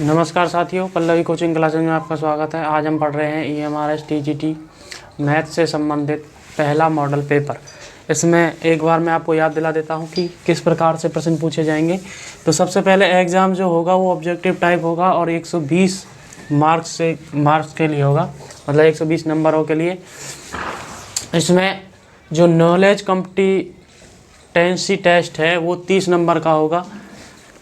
नमस्कार साथियों, Pallavi coaching classes में आपका स्वागत है। आज हम पढ़ रहे हैं EMRS TGT मैथ से संबंधित पहला मॉडल पेपर। इसमें एक बार मैं आपको याद दिला देता हूं कि किस प्रकार से प्रश्न पूछे जाएंगे। तो सबसे पहले एग्ज़ाम जो होगा वो ऑब्जेक्टिव टाइप होगा और 120 मार्क्स के लिए होगा, मतलब 120 नंबरों के लिए। इसमें जो नॉलेज कॉम्पिटेंसी टेस्ट है वो 30 नंबर का होगा।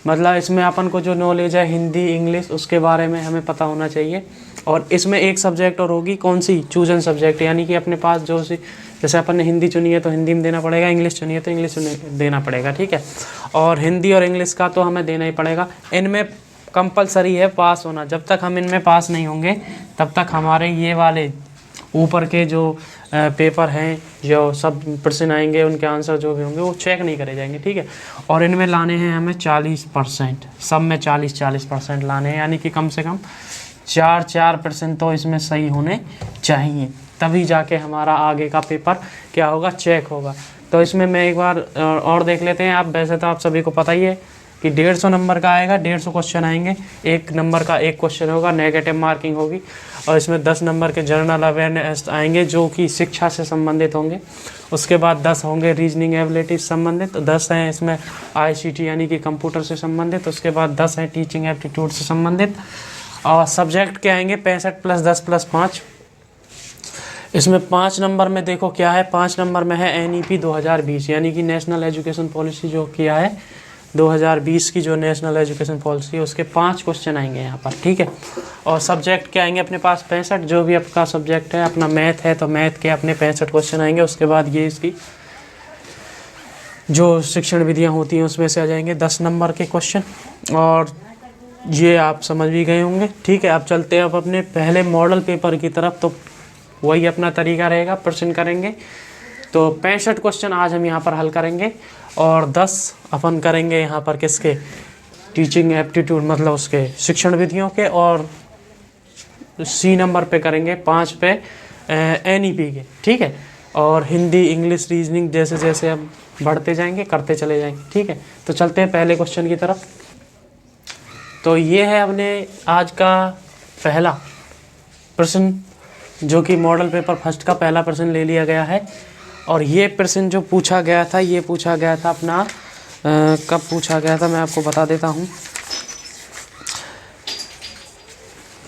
मतलब इसमें अपन को जो नॉलेज है हिंदी इंग्लिश उसके बारे में हमें पता होना चाहिए। और इसमें एक सब्जेक्ट और होगी, कौन सी, चूजन सब्जेक्ट, यानी कि अपने पास जो सी, जैसे अपन ने हिंदी चुनी है तो हिंदी में देना पड़ेगा, इंग्लिश चुनी है तो इंग्लिश देना पड़ेगा, ठीक है। और हिंदी और इंग्लिश का तो हमें देना ही पड़ेगा। इनमें कंपलसरी है पास होना। जब तक हम इनमें पास नहीं होंगे तब तक हमारे ये वाले ऊपर के जो पेपर हैं, जो सब प्रश्न आएंगे उनके आंसर जो भी होंगे वो चेक नहीं करे जाएंगे, ठीक है। और इनमें लाने हैं हमें 40%, सब में 40% लाने हैं, यानी कि कम से कम 4% तो इसमें सही होने चाहिए, तभी जाके हमारा आगे का पेपर क्या होगा, चेक होगा। तो इसमें मैं एक बार और देख लेते हैं। आप वैसे तो आप सभी को पता ही है कि 150 नंबर का आएगा, 150 क्वेश्चन आएंगे। 1 नंबर का 1 क्वेश्चन होगा, नेगेटिव मार्किंग होगी। और इसमें 10 नंबर के जनरल अवेयरनेस आएंगे जो कि शिक्षा से संबंधित होंगे। उसके बाद 10 होंगे रीजनिंग एबिलिटी से संबंधित, 10 हैं इसमें ICT यानी कि कंप्यूटर से संबंधित। उसके बाद 10 हैं टीचिंग एप्टीट्यूड से संबंधित। और सब्जेक्ट के आएंगे 65 + 10 + 5। इसमें 5 नंबर में देखो क्या है, 5 नंबर में है NEP 2020, यानी कि नेशनल एजुकेशन पॉलिसी जो किया है 2020 की, जो नेशनल एजुकेशन पॉलिसी है उसके 5 क्वेश्चन आएंगे यहाँ पर, ठीक है। और सब्जेक्ट के आएंगे अपने पास 65, जो भी आपका सब्जेक्ट है, अपना मैथ है तो मैथ के अपने 65 क्वेश्चन आएंगे। उसके बाद ये इसकी जो शिक्षण विधियाँ होती हैं उसमें से आ जाएंगे 10 नंबर के क्वेश्चन। और ये आप समझ भी गए होंगे, ठीक है। अब चलते हैं अब अपने पहले मॉडल पेपर की तरफ। तो वही अपना तरीका रहेगा, प्रश्न करेंगे। तो 65 क्वेश्चन आज हम यहाँ पर हल करेंगे और 10 अपन करेंगे यहाँ पर किसके, टीचिंग एप्टीट्यूड मतलब उसके शिक्षण विधियों के। और C नंबर पे करेंगे 5 पे NEP के, ठीक है। और हिंदी इंग्लिश रीजनिंग जैसे जैसे हम बढ़ते जाएंगे करते चले जाएंगे, ठीक है। तो चलते हैं पहले क्वेश्चन की तरफ। तो ये है अपने आज का पहला प्रश्न, जो कि मॉडल पेपर फर्स्ट का पहला प्रश्न ले लिया गया है। और ये प्रश्न जो पूछा गया था, ये पूछा गया था अपना कब पूछा गया था मैं आपको बता देता हूँ।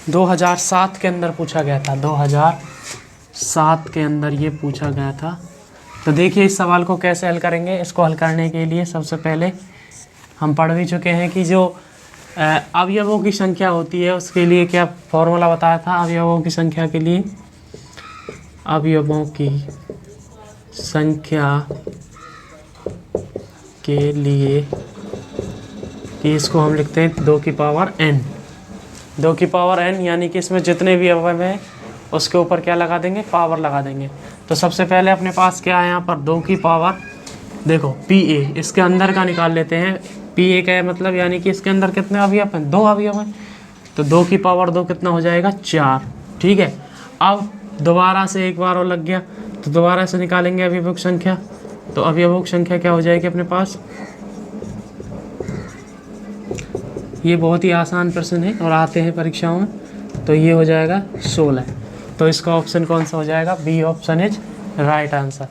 2007 के अंदर पूछा गया था, 2007 के अंदर ये पूछा गया था। तो देखिए इस सवाल को कैसे हल करेंगे। इसको हल करने के लिए सबसे पहले हम पढ़ भी चुके हैं कि जो अवयवों की संख्या होती है उसके लिए क्या फॉर्मूला बताया था। अवयवों की संख्या के लिए, अवयवों की संख्या के लिए कि इसको हम लिखते हैं 2 की पावर n। 2 की पावर n यानी कि इसमें जितने भी अवयव हैं उसके ऊपर क्या लगा देंगे, पावर लगा देंगे। तो सबसे पहले अपने पास क्या है यहाँ पर 2 की पावर, देखो PA, इसके अंदर का निकाल लेते हैं। PA का मतलब यानी कि इसके अंदर कितने अवयव हैं, 2 अवयव हैं। तो 2 की पावर 2 कितना हो जाएगा, 4, ठीक है। अब दोबारा से एक बार और लग गया तो दोबारा से निकालेंगे अवयवों की संख्या। तो अवयवों की संख्या क्या हो जाएगी अपने पास, ये बहुत ही आसान प्रश्न है और आते हैं परीक्षाओं में। तो ये हो जाएगा 16। तो इसका ऑप्शन कौन सा हो जाएगा, B option is right answer.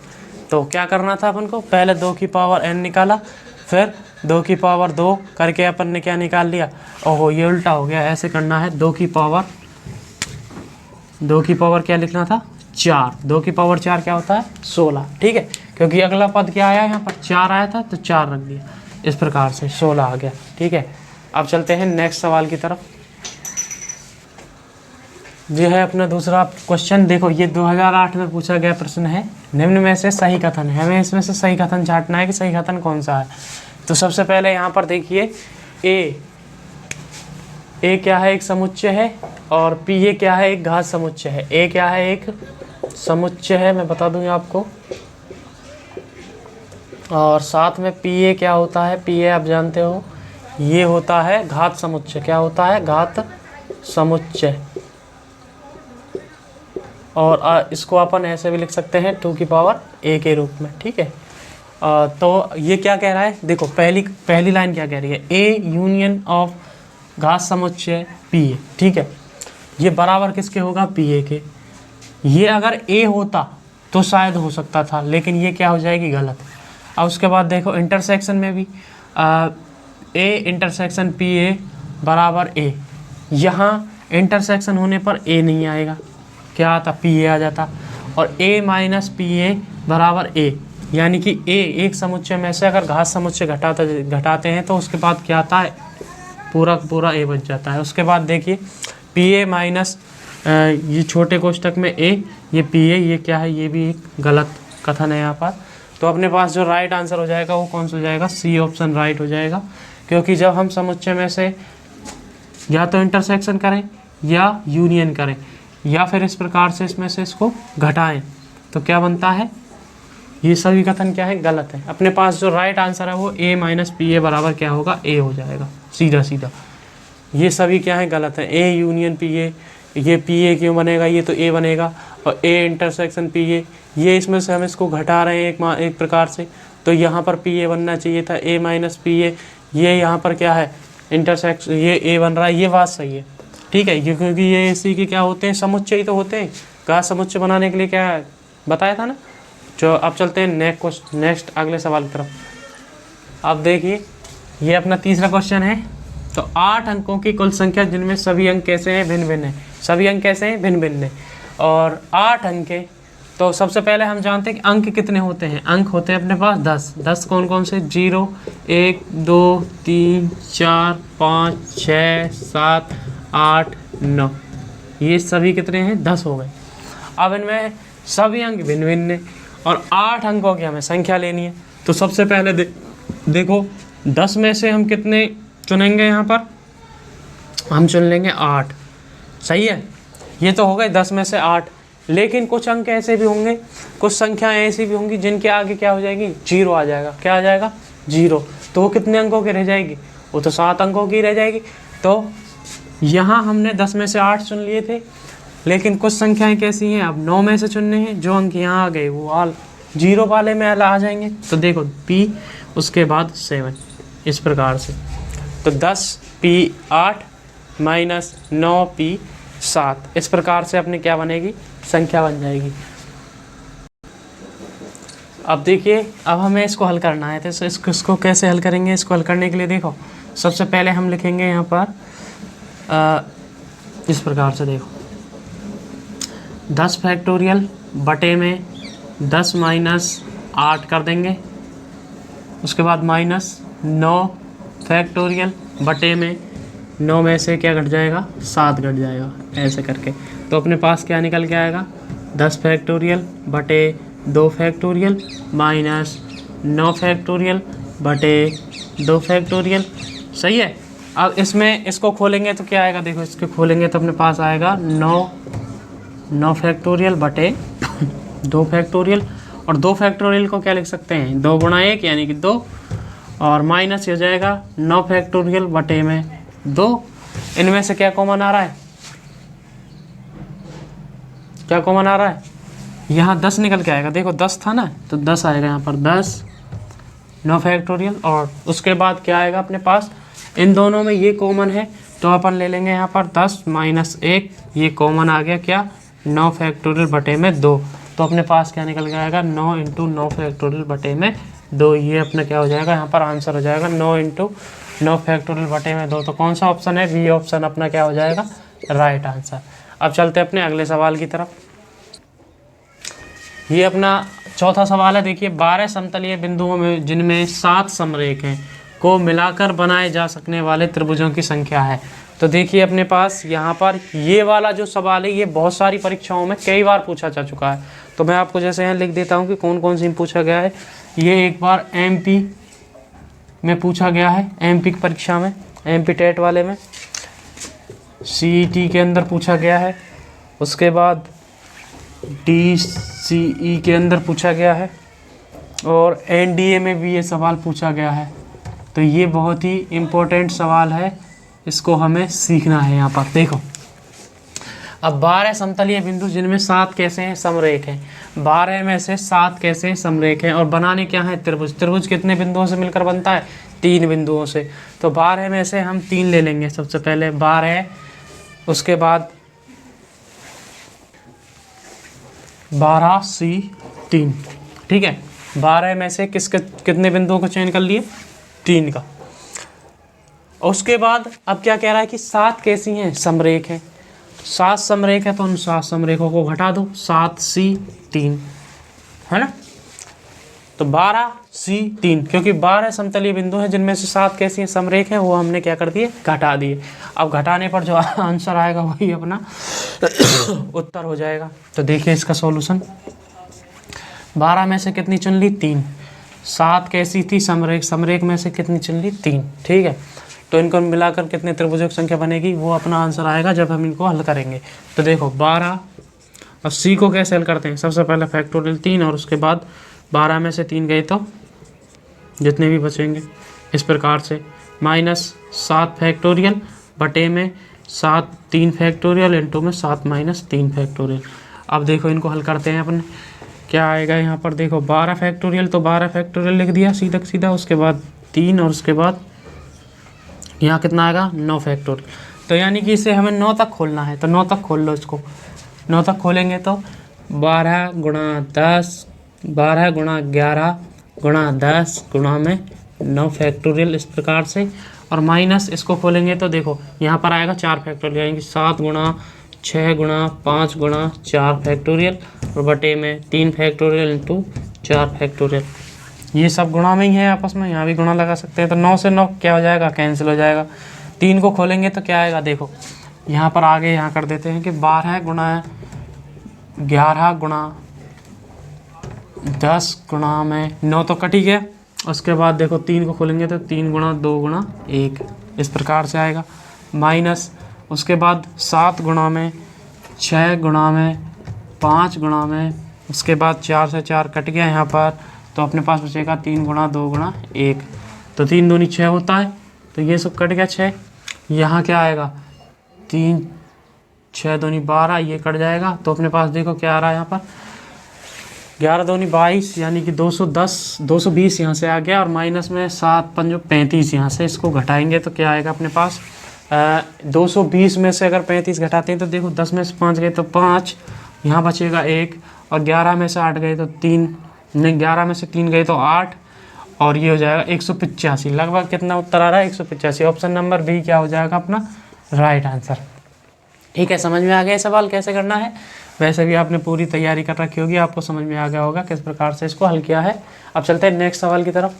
तो क्या करना था अपन को, पहले 2 की पावर n निकाला, फिर 2 की पावर 2 करके अपन ने क्या निकाल लिया। ओहो ये उल्टा हो गया, ऐसे करना है। 2 की पावर क्या लिखना था, 4। 2 की पावर 4 क्या होता है, 16, ठीक है। क्योंकि अगला पद क्या आया यहाँ पर, 4 आया था तो 4 रख दिया, इस प्रकार से 16 आ गया, ठीक है। अब चलते हैं नेक्स्ट सवाल की तरफ। ये है अपना दूसरा क्वेश्चन। देखो ये 2008 में पूछा गया प्रश्न है। निम्न में से सही कथन है, हमें इसमें से सही कथन छांटना है कि सही कथन कौन सा है। तो सबसे पहले यहाँ पर देखिए ए क्या है, एक समुच्चय है। और PA क्या है, एक घात समुच्चय है। A क्या है, एक समुच्चय है, मैं बता दूंगा आपको। और साथ में PA क्या होता है, PA आप जानते हो ये होता है घात समुच्चय। क्या होता है, घात समुच्चय। और इसको अपन ऐसे भी लिख सकते हैं 2 की पावर A के रूप में, ठीक है। तो ये क्या कह रहा है, देखो पहली लाइन क्या कह रही है, ए यूनियन ऑफ घात समुच्चय पी ए, ठीक है। ये बराबर किसके होगा, पी ए के। ये अगर ए होता तो शायद हो सकता था, लेकिन ये क्या हो जाएगी, गलत। अब उसके बाद देखो इंटरसेक्शन में भी ए इंटरसेक्शन पी ए बराबर ए, यहाँ इंटरसेक्शन होने पर ए नहीं आएगा, क्या आता, पी ए आ जाता। और ए माइनस पी ए बराबर ए, यानी कि ए एक समुच्चय में से अगर घात समुच्चय घटाते हैं तो उसके बाद क्या आता है, पूरा पूरा ए बच जाता है। उसके बाद देखिए पी ए माइनस ये छोटे कोष्टक में ए, ये पी ए, ये क्या है, ये भी एक गलत कथन है यहाँ पर। तो अपने पास जो राइट आंसर हो जाएगा वो कौन सा हो जाएगा, सी ऑप्शन राइट हो जाएगा। क्योंकि जब हम समुच्चय में से या तो इंटरसेक्शन करें या यूनियन करें या फिर इस प्रकार से इसमें से इसको घटाएं तो क्या बनता है, ये सभी कथन क्या है, गलत है। अपने पास जो राइट आंसर है वो ए माइनस पी ए बराबर क्या होगा, ए हो जाएगा, सीधा सीधा। ये सभी क्या है, गलत है। ए यूनियन पी ए, ये पी ए क्यों बनेगा, ये तो ए बनेगा। और ए इंटरसेक्शन पी ए, ये इसमें से हम इसको घटा रहे हैं एक प्रकार से, तो यहाँ पर पी ए बनना चाहिए था, ए माइनस पी ए। ये यहाँ पर क्या है, इंटरसेक्शन, ये ए बन रहा है, ये बात सही है, ठीक है। ये क्योंकि ये इसी के क्या होते हैं, समुच्चय ही तो होते हैं। घात समुच्चय बनाने के लिए क्या है, बताया था ना। जो अब चलते हैं नेक्स्ट अगले सवाल की तरफ। अब देखिए ये अपना तीसरा क्वेश्चन है। तो 8 अंकों की कुल संख्या जिनमें सभी अंक कैसे हैं, भिन्न भिन्न है। सभी अंक कैसे हैं, भिन्न भिन्न है। और 8 अंक है, तो सबसे पहले हम जानते हैं कि अंक कितने होते हैं। अंक होते हैं अपने पास 10। 10 कौन कौन से, 0 1 2 3 4 5 6 7 8 9, ये सभी कितने हैं, 10 हो गए। अब इनमें सभी अंक भिन्न भिन्न है और 8 अंकों की हमें संख्या लेनी है। तो सबसे पहले देखो 10 में से हम कितने चुनेंगे, यहाँ पर हम चुन लेंगे 8, सही है। ये तो हो गए 10 में से 8, लेकिन कुछ अंक ऐसे भी होंगे, कुछ संख्याएं ऐसी भी होंगी जिनके आगे क्या हो जाएगी, 0 आ जाएगा। क्या आ जाएगा, 0। तो वो कितने अंकों की रह जाएगी, वो तो 7 अंकों की रह जाएगी। तो यहाँ हमने 10 में से 8 चुन लिए थे, लेकिन कुछ संख्याएं कैसी हैं, अब 9 में से चुनने हैं। जो अंक यहाँ आ गए वो 0 वाले में आ जाएंगे। तो देखो P उसके बाद 7, इस प्रकार से। तो 10P 8 माइनस 9P 7, इस प्रकार से अपने क्या बनेगी, संख्या बन जाएगी। अब देखिए, अब हमें इसको हल करना है। तो इसको कैसे हल करेंगे, इसको हल करने के लिए देखो सबसे पहले हम लिखेंगे यहाँ पर इस प्रकार से। देखो 10 फैक्टोरियल बटे में 10 माइनस 8 कर देंगे। उसके बाद माइनस 9 फैक्टोरियल बटे में 9 में से क्या घट जाएगा, 7 घट जाएगा, ऐसे करके। तो अपने पास क्या निकल के आएगा, 10 फैक्टोरियल बटे 2 फैक्टोरियल माइनस 9 फैक्टोरियल बटे 2 फैक्टोरियल, सही है। अब इसमें इसको खोलेंगे तो क्या आएगा, देखो इसको खोलेंगे तो अपने पास आएगा 9 फैक्टोरियल बटे 2 फैक्टोरियल। और 2 फैक्टोरियल को क्या लिख सकते हैं, 2 गुणा 1 यानी कि 2, और माइनस हो जाएगा 9 फैक्टोरियल बटे में 2। इनमें से क्या कॉमन आ रहा है, क्या कॉमन आ रहा है, यहाँ 10 निकल के आएगा। देखो 10 था ना, तो 10 आएगा यहाँ पर, 10 9 फैक्टोरियल। और उसके बाद क्या आएगा अपने पास, इन दोनों में ये कॉमन है तो अपन ले लेंगे यहाँ पर 10 माइनस 1, ये कॉमन आ गया क्या, 9 फैक्टोरियल बटे में 2। तो अपने पास क्या निकल के आएगा, 9 इंटू 9 फैक्टोरियल बटे में 2। ये अपना क्या हो जाएगा, यहाँ पर आंसर हो जाएगा 9 इंटू 9 फैक्टोरियल बटे में 2। तो कौन सा ऑप्शन है, बी ऑप्शन अपना क्या हो जाएगा, राइट आंसर। अब चलते हैं अपने अगले सवाल की तरफ। ये अपना चौथा सवाल है। देखिए 12 समतलीय बिंदुओं में जिनमें 7 समरेख हैं को मिलाकर बनाए जा सकने वाले त्रिभुजों की संख्या है। तो देखिए अपने पास यहाँ पर ये वाला जो सवाल है, ये बहुत सारी परीक्षाओं में कई बार पूछा जा चुका है। तो मैं आपको जैसे यहाँ लिख देता हूँ कि कौन कौन सी पूछा गया है। ये एक बार MP में पूछा गया है, MP की परीक्षा में, MP टेट वाले में, CET के अंदर पूछा गया है, उसके बाद DCE के अंदर पूछा गया है, और NDA में भी ये सवाल पूछा गया है। तो ये बहुत ही इम्पोर्टेंट सवाल है, इसको हमें सीखना है। यहाँ पर देखो अब 12 समतलीय बिंदु जिनमें 7 कैसे हैं, समरेख हैं। 12 में से 7 कैसे हैं, समरेख हैं। और बनाने क्या है, त्रिभुज। त्रिभुज कितने बिंदुओं से मिलकर बनता है, 3 बिंदुओं से। तो 12 में से हम 3 ले लेंगे। सबसे पहले 12, उसके बाद 12C3, ठीक है। 12 में से कितने बिंदुओं को चयन कर लिए, 3 का। उसके बाद अब क्या कह रहा है कि 7 कैसी हैं, समरेख हैं। 7 समरेख है तो उन 7 समरेखों को घटा दो, 7C3, है ना। तो 12C3, क्योंकि 12 समतलीय बिंदु हैं जिनमें से 7 कैसी हैं, समरेख हैं, वो हमने क्या कर दिए, घटा दिए। अब घटाने पर जो आंसर आएगा वही अपना उत्तर हो जाएगा। तो देखिए इसका सॉल्यूशन, 12 में से कितनी चुन ली, 3। 7 कैसी थी, समरेख। समरेख में से कितनी चुन ली, 3, ठीक है। तो इनको मिलाकर कितने त्रिभुजों की संख्या बनेगी, वो अपना आंसर आएगा जब हम इनको हल करेंगे। तो देखो 12, अब सी को कैसे हल करते हैं, सबसे पहले फैक्टोरियल 3, और उसके बाद 12 में से 3 गए तो जितने भी बचेंगे इस प्रकार से, -7 फैक्टोरियल बटे में 7 3 फैक्टोरियल इंटू में 7 - 3 फैक्टोरियल। अब देखो इनको हल करते हैं अपने, क्या आएगा यहाँ पर, देखो 12 फैक्टोरियल, तो 12 फैक्टोरियल लिख दिया सीधा सीधा, उसके बाद 3, और उसके बाद यहाँ कितना आएगा, 9 फैक्टोरियल। तो यानी कि इसे हमें 9 तक खोलना है, तो 9 तक खोल लो इसको। 9 तक खोलेंगे तो 12 × 10, 12 × 11 × 10 गुणा में 9 फैक्टोरियल, इस प्रकार से। और माइनस इसको खोलेंगे तो देखो यहाँ पर आएगा 4 फैक्टोरियल, यानी कि 7 × 6 × 5 × 4 फैक्टोरियल, और बटे में 3 फैक्टोरियल इंटू 4 फैक्टोरियल। ये सब गुणा में ही है आपस में, यहाँ भी गुणा लगा सकते हैं। तो 9 से 9 क्या हो जाएगा, कैंसिल हो जाएगा। 3 को खोलेंगे तो क्या आएगा, देखो यहाँ पर आगे यहाँ कर देते हैं कि 12 × 11 × 10 गुणा में 9 तो कट ही गया। उसके बाद देखो 3 को खोलेंगे तो 3 × 2 × 1, इस प्रकार से आएगा। माइनस उसके बाद 7 गुणा में 6 गुणा में 5 गुणा में, उसके बाद 4 से 4 कट गया यहाँ पर, तो अपने पास बचेगा 3 × 2 × 1। तो 3 दूनी 6 होता है, तो ये सब कट गया 6। यहाँ क्या आएगा, 3 6 दूनी 12, ये कट जाएगा। तो अपने पास देखो क्या आ रहा है यहाँ पर, 11 दूनी 22, यानी कि 210 220 यहाँ से आ गया। और माइनस में 7 5 35 यहाँ से, इसको घटाएंगे तो क्या आएगा अपने पास, 220 में से अगर 35 घटाते हैं तो देखो 10 में से 5 गए तो 5, यहाँ बचेगा 1, और 11 में से 8 गए तो 3, नहीं 11 में से 3 गए तो 8, और ये हो जाएगा 185। लगभग कितना उत्तर आ रहा है, 185। ऑप्शन नंबर बी क्या हो जाएगा अपना राइट आंसर। ठीक है, समझ में आ गया सवाल कैसे करना है। वैसे भी आपने पूरी तैयारी कर रखी होगी, आपको समझ में आ गया होगा किस प्रकार से इसको हल किया है। अब चलते हैं नेक्स्ट सवाल की तरफ।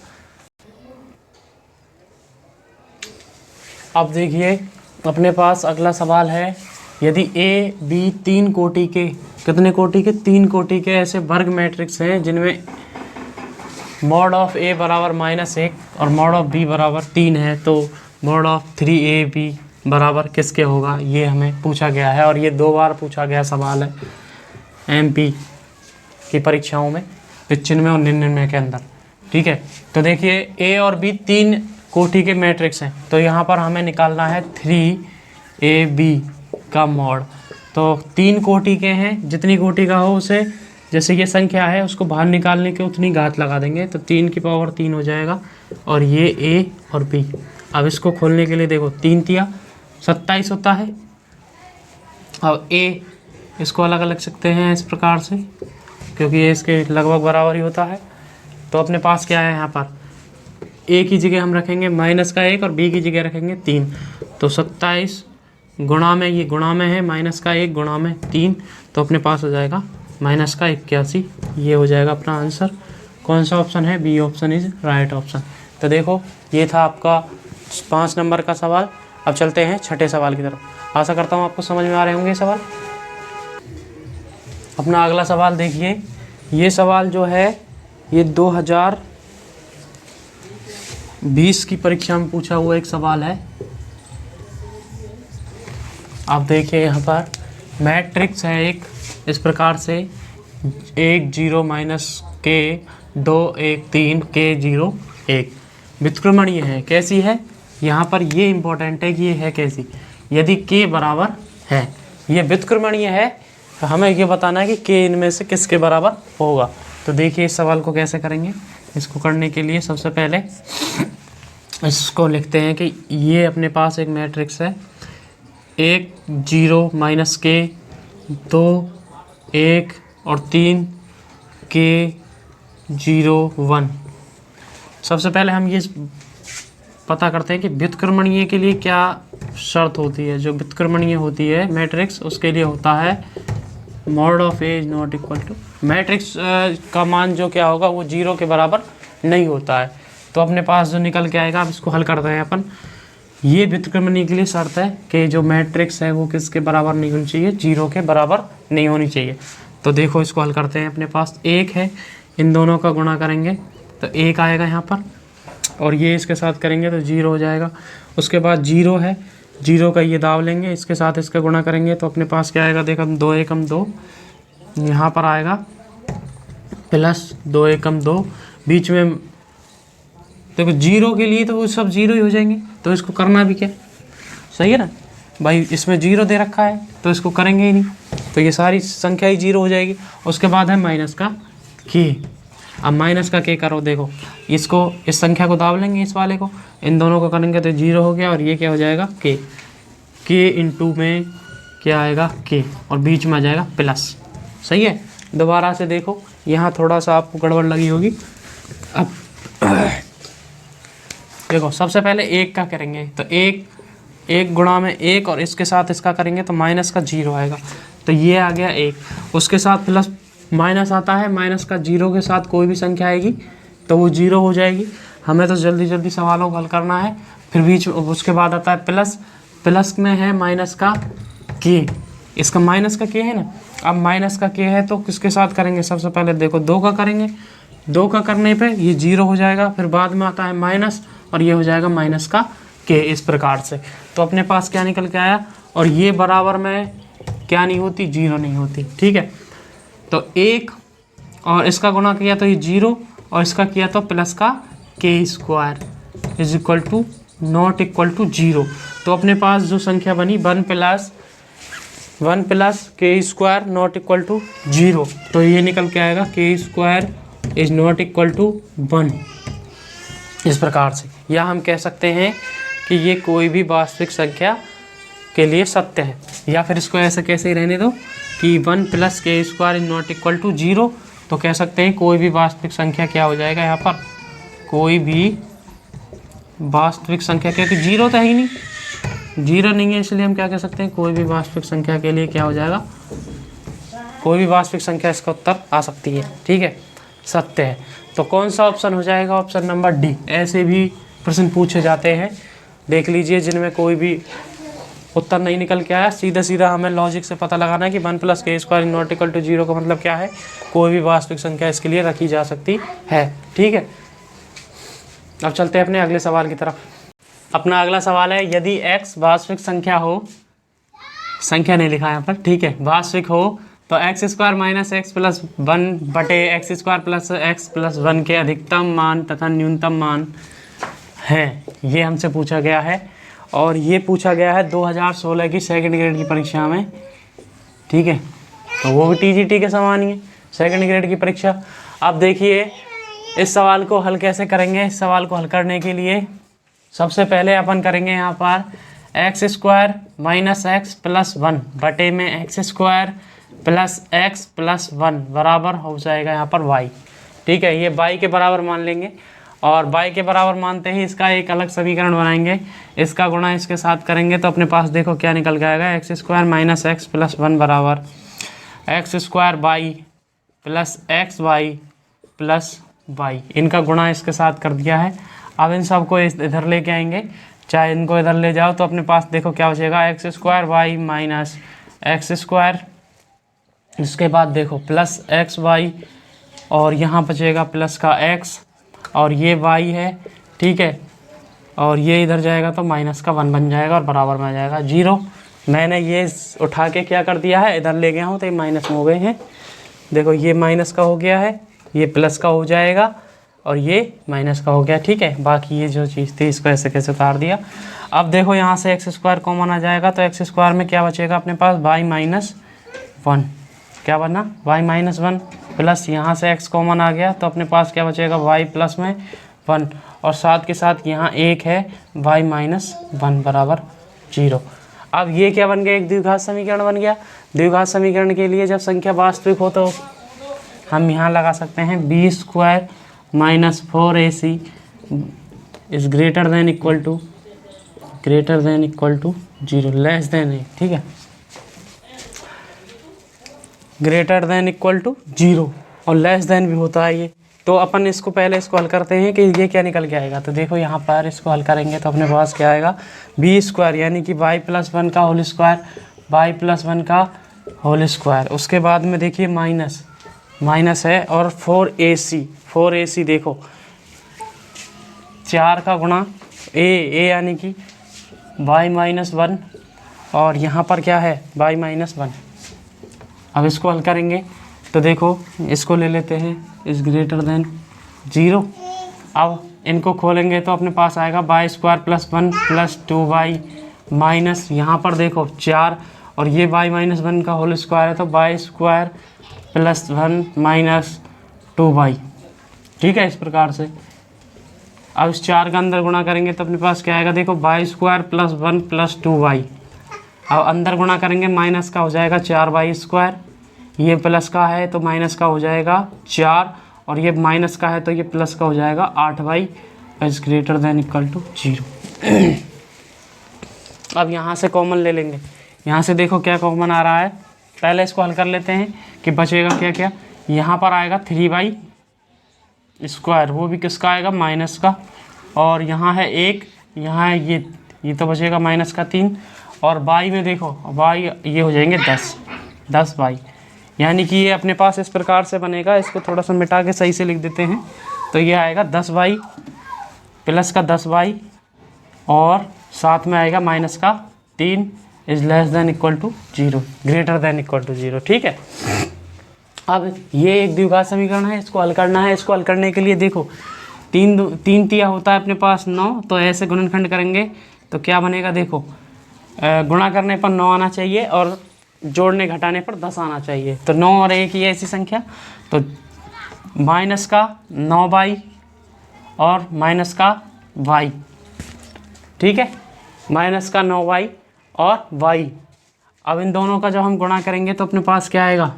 अब देखिए अपने पास अगला सवाल है, यदि ए बी 3 कोटि के, कितने कोटि के, 3 कोटि के ऐसे वर्ग मैट्रिक्स हैं जिनमें मॉड ऑफ ए बराबर -1 और मॉड ऑफ बी बराबर 3 है, तो मॉड ऑफ 3ab बराबर किसके होगा, ये हमें पूछा गया है। और ये 2 बार पूछा गया सवाल है एमपी की परीक्षाओं में, 95 और 99 के अंदर। ठीक है, तो देखिए ए और बी 3 कोटि के मैट्रिक्स हैं, तो यहाँ पर हमें निकालना है 3ab का मॉड। तो 3 कोटि के हैं, जितनी कोटि का हो उसे, जैसे ये संख्या है उसको बाहर निकालने के उतनी घात लगा देंगे, तो 3 की पावर 3 हो जाएगा। और ये ए और बी, अब इसको खोलने के लिए देखो 3 तिया 27 होता है। अब ए इसको अलग अलग सकते हैं इस प्रकार से, क्योंकि ये इसके लगभग बराबर ही होता है। तो अपने पास क्या है यहाँ पर, ए की जगह हम रखेंगे -1 और बी की जगह रखेंगे 3। तो 27 गुणा में, ये गुणा में है, -1 गुणा में 3, तो अपने पास हो जाएगा -81। ये हो जाएगा अपना आंसर। कौन सा ऑप्शन है, B option is right option. तो देखो ये था आपका 5 नंबर का सवाल। अब चलते हैं छठे सवाल की तरफ। आशा करता हूँ आपको समझ में आ रहे होंगे सवाल। अपना अगला सवाल देखिए, ये सवाल जो है ये 2020 की परीक्षा में पूछा हुआ एक सवाल है। आप देखिए यहाँ पर मैट्रिक्स है एक, इस प्रकार से 1 0 - k 2 1 3 k 0 1 व्युत्क्रमणीय है। कैसी है, यहाँ पर ये इम्पोर्टेंट है कि ये है कैसी, यदि k बराबर है ये व्युत्क्रमणीय है, तो हमें ये बताना है कि k इनमें से किसके बराबर होगा। तो देखिए इस सवाल को कैसे करेंगे। इसको करने के लिए सबसे पहले इसको लिखते हैं कि ये अपने पास एक मैट्रिक्स है, 1 0 माइनस k, 2 1 और 3 k 0 1। सबसे पहले हम ये पता करते हैं कि व्युत्क्रमणीय के लिए क्या शर्त होती है। जो व्युत्क्रमणीय होती है मैट्रिक्स, उसके लिए होता है mod of A is not equal to, matrix का मान जो क्या होगा वो 0 के बराबर नहीं होता है। तो अपने पास जो निकल के आएगा, अब इसको हल करते हैं अपन। ये व्युत्क्रमणीय के लिए शर्त है कि जो मैट्रिक्स है वो किसके बराबर नहीं होनी चाहिए, 0 के बराबर नहीं होनी चाहिए। तो देखो इसको हल करते हैं। अपने पास 1 है, इन दोनों का गुणा करेंगे तो 1 आएगा यहाँ पर, और ये इसके साथ करेंगे तो 0 हो जाएगा। उसके बाद 0 है, 0 का ये दाब लेंगे, इसके साथ इसका गुणा करेंगे तो अपने पास क्या आएगा, देखो 2 एकम 2, यहाँ पर आएगा प्लस 2 एकम 2, बीच में देखो 0 के लिए तो वो सब 0 ही हो जाएंगे। तो इसको करना भी क्या, सही है ना भाई, इसमें 0 दे रखा है तो इसको करेंगे ही नहीं, तो ये सारी संख्या ही 0 हो जाएगी। उसके बाद है माइनस का k। अब माइनस का k करो, देखो इसको, इस संख्या को दाब लेंगे, इस वाले को, इन दोनों को करेंगे तो 0 हो गया, और ये क्या हो जाएगा k इंटू में क्या आएगा k, और बीच में आ जाएगा प्लस। सही है। दोबारा से देखो, यहाँ थोड़ा सा आपको गड़बड़ लगी होगी। अब देखो सबसे पहले 1 का करेंगे तो 1 गुणा में 1, और इसके साथ इसका करेंगे तो माइनस का 0 आएगा, तो ये आ गया 1। उसके साथ प्लस माइनस आता है, माइनस का 0 के साथ कोई भी संख्या आएगी तो वो 0 हो जाएगी। हमें तो जल्दी जल्दी सवालों को हल करना है। फिर बीच उसके बाद आता है प्लस, प्लस में है माइनस का k, इसका माइनस का k है ना। अब माइनस का k है तो किसके साथ करेंगे, सबसे पहले देखो 2 का करेंगे, 2 का करने पे ये 0 हो जाएगा, फिर बाद में आता है माइनस, और ये हो जाएगा माइनस का k, इस प्रकार से। तो अपने पास क्या निकल के आया, और ये बराबर में क्या नहीं होती, 0 नहीं होती। ठीक है, तो 1 और इसका गुणा किया तो ये 0, और इसका किया तो प्लस का k square is equal to not equal to 0। तो अपने पास जो संख्या बनी 1 plus k square not equal to 0, तो ये निकल के आएगा k square is not equal to 1, इस प्रकार से। या हम कह सकते हैं कि ये कोई भी वास्तविक संख्या के लिए सत्य है, या फिर इसको ऐसे कैसे ही रहने दो कि 1 plus k square is not equal to 0, तो कह सकते हैं कोई भी वास्तविक संख्या क्या हो जाएगा यहाँ पर, कोई भी वास्तविक संख्या, क्योंकि 0 तो है ही नहीं, 0 नहीं है, इसलिए हम क्या कह सकते हैं, कोई भी वास्तविक संख्या के लिए क्या हो जाएगा, कोई भी वास्तविक संख्या इसका उत्तर आ सकती है। ठीक है, सत्य है। तो कौन सा ऑप्शन हो जाएगा, ऑप्शन नंबर डी। ऐसे भी प्रश्न पूछे जाते हैं, देख लीजिए, जिनमें कोई भी उत्तर नहीं निकल के आया, सीधा सीधा हमें लॉजिक से पता लगाना है कि 1 plus k square not equal to 0 का मतलब क्या है, कोई भी वास्तविक संख्या इसके लिए रखी जा सकती है। ठीक है, अब चलते हैं अपने अगले सवाल की तरफ। अपना अगला सवाल है, यदि x वास्तविक संख्या हो, संख्या नहीं लिखा यहाँ पर, ठीक है, वास्तविक हो तो x square minus X plus 1 बटे x square plus x plus 1 के अधिकतम मान तथा न्यूनतम मान है, ये हमसे पूछा गया है। और ये पूछा गया है 2016 की सेकंड ग्रेड की परीक्षा में। ठीक है, तो वो भी टीजीटी के समान ही है, सेकंड ग्रेड की परीक्षा। अब देखिए इस सवाल को हल कैसे करेंगे। इस सवाल को हल करने के लिए सबसे पहले अपन करेंगे यहाँ पर x square minus X plus 1 बटे में x square plus x plus 1 बराबर हो जाएगा यहाँ पर y। ठीक है, ये y के बराबर मान लेंगे, और y के बराबर मानते ही इसका एक अलग समीकरण बनाएंगे, इसका गुणा इसके साथ करेंगे तो अपने पास देखो क्या निकल के आएगा, X square minus X plus 1 बराबर X square Y plus X Y plus Y. इनका गुणा इसके साथ कर दिया है। अब इन सब को इधर लेके आएंगे, चाहे इनको इधर ले जाओ तो अपने पास देखो क्या बचेगा, X square Y minus X square, इसके बाद देखो प्लस एक्स वाई, और यहाँ बचेगा प्लस का एक्स, और ये वाई है। ठीक है, और ये इधर जाएगा तो माइनस का 1 बन जाएगा, और बराबर में आ जाएगा 0। मैंने ये उठा के क्या कर दिया है, इधर ले गया हूँ तो ये माइनस में हो गए हैं। देखो ये माइनस का हो गया है, ये प्लस का हो जाएगा, और ये माइनस का हो गया। ठीक है, बाकी ये जो चीज़ थी इसको ऐसे कैसे उतार दिया। अब देखो यहाँ से एक्स स्क्वायर कॉमन आ जाएगा, तो एक्स स्क्वायर में क्या बचेगा अपने पास, वाई माइनस 1। क्या बना, वाई माइनस 1 प्लस यहाँ से एक्स कॉमन आ गया, तो अपने पास क्या बचेगा, वाई प्लस में 1 और साथ के साथ यहाँ एक है वाई माइनस 1 बराबर 0। अब ये क्या बन गया, एक द्विघात समीकरण बन गया। द्विघात समीकरण के लिए जब संख्या वास्तविक हो तो हम यहाँ लगा सकते हैं B square minus 4ac is greater than equal to 0, less than है। ठीक है, ग्रेटर देन इक्वल टू 0 और लेस देन भी होता है ये। तो अपन इसको पहले इसको हल करते हैं कि ये क्या निकल के आएगा। तो देखो यहाँ पर इसको हल करेंगे तो अपने पास क्या आएगा, बी स्क्वायर यानी कि वाई प्लस 1 का होल स्क्वायर, वाई प्लस 1 का होल स्क्वायर। उसके बाद में देखिए माइनस है और 4ac देखो 4 का गुणा ए यानी कि वाई माइनस 1 और यहाँ पर क्या है वाई माइनस 1। अब इसको हल करेंगे तो देखो इसको ले लेते हैं इज़ ग्रेटर देन 0। अब इनको खोलेंगे तो अपने पास आएगा Y square plus 1 plus 2y minus यहाँ पर देखो 4 और ये वाई माइनस 1 का होल स्क्वायर है, तो Y square plus 1 minus 2y। ठीक है, इस प्रकार से अब इस 4 का अंदर गुणा करेंगे तो अपने पास क्या आएगा, देखो Y square plus 1 plus 2y। अब अंदर गुणा करेंगे माइनस का हो जाएगा 4y स्क्वायर, ये प्लस का है तो माइनस का हो जाएगा 4 और ये माइनस का है तो ये प्लस का हो जाएगा 8y is greater than equal to 0। अब यहाँ से कॉमन ले लेंगे, यहाँ से देखो क्या कॉमन आ रहा है, पहले इसको हल कर लेते हैं कि बचेगा क्या क्या। यहाँ पर आएगा 3y स्क्वायर, वो भी किसका आएगा, माइनस का, और यहाँ है 1, यहाँ है ये तो बचेगा माइनस का 3 और y में देखो y ये हो जाएंगे 10y, यानी कि ये अपने पास इस प्रकार से बनेगा। इसको थोड़ा सा मिटा के सही से लिख देते हैं तो ये आएगा 10y प्लस का 10y और साथ में आएगा माइनस का 3 is less than equal to 0, greater than equal to 0। ठीक है, अब ये एक द्विघात समीकरण है, इसको हल करना है। इसको हल करने के लिए देखो 3 तिया होता है अपने पास 9, तो ऐसे गुणनखंड करेंगे तो क्या बनेगा, देखो गुणा करने पर 9 आना चाहिए और जोड़ने घटाने पर 10 आना चाहिए। तो 9 और 1 ये ऐसी संख्या, तो माइनस का 9y और माइनस का y। ठीक है, माइनस का 9y और y। अब इन दोनों का जब हम गुणा करेंगे तो अपने पास क्या आएगा,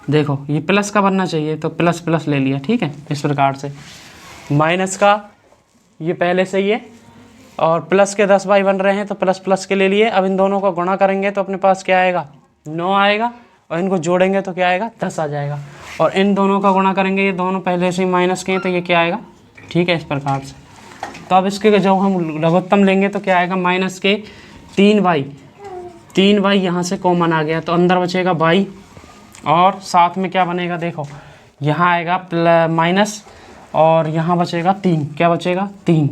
देखो ये प्लस का बनना चाहिए तो प्लस प्लस ले लिया। ठीक है, इस प्रकार से माइनस का ये पहले से ही है और प्लस के 10y बन रहे हैं तो प्लस प्लस के ले लिए। अब इन दोनों को गुणा करेंगे तो अपने पास क्या आएगा, 9 आएगा और इनको जोड़ेंगे तो क्या आएगा, 10 आ जाएगा। और इन दोनों का गुणा करेंगे, ये दोनों पहले से ही माइनस के हैं तो ये क्या आएगा। ठीक है, इस प्रकार से। तो अब इसके जब हम लघुत्तम लेंगे तो क्या आएगा, माइनस के 3y यहाँ से कॉमन आ गया तो अंदर बचेगा y और साथ में क्या बनेगा, देखो यहाँ आएगा माइनस और यहाँ बचेगा 3, क्या बचेगा 3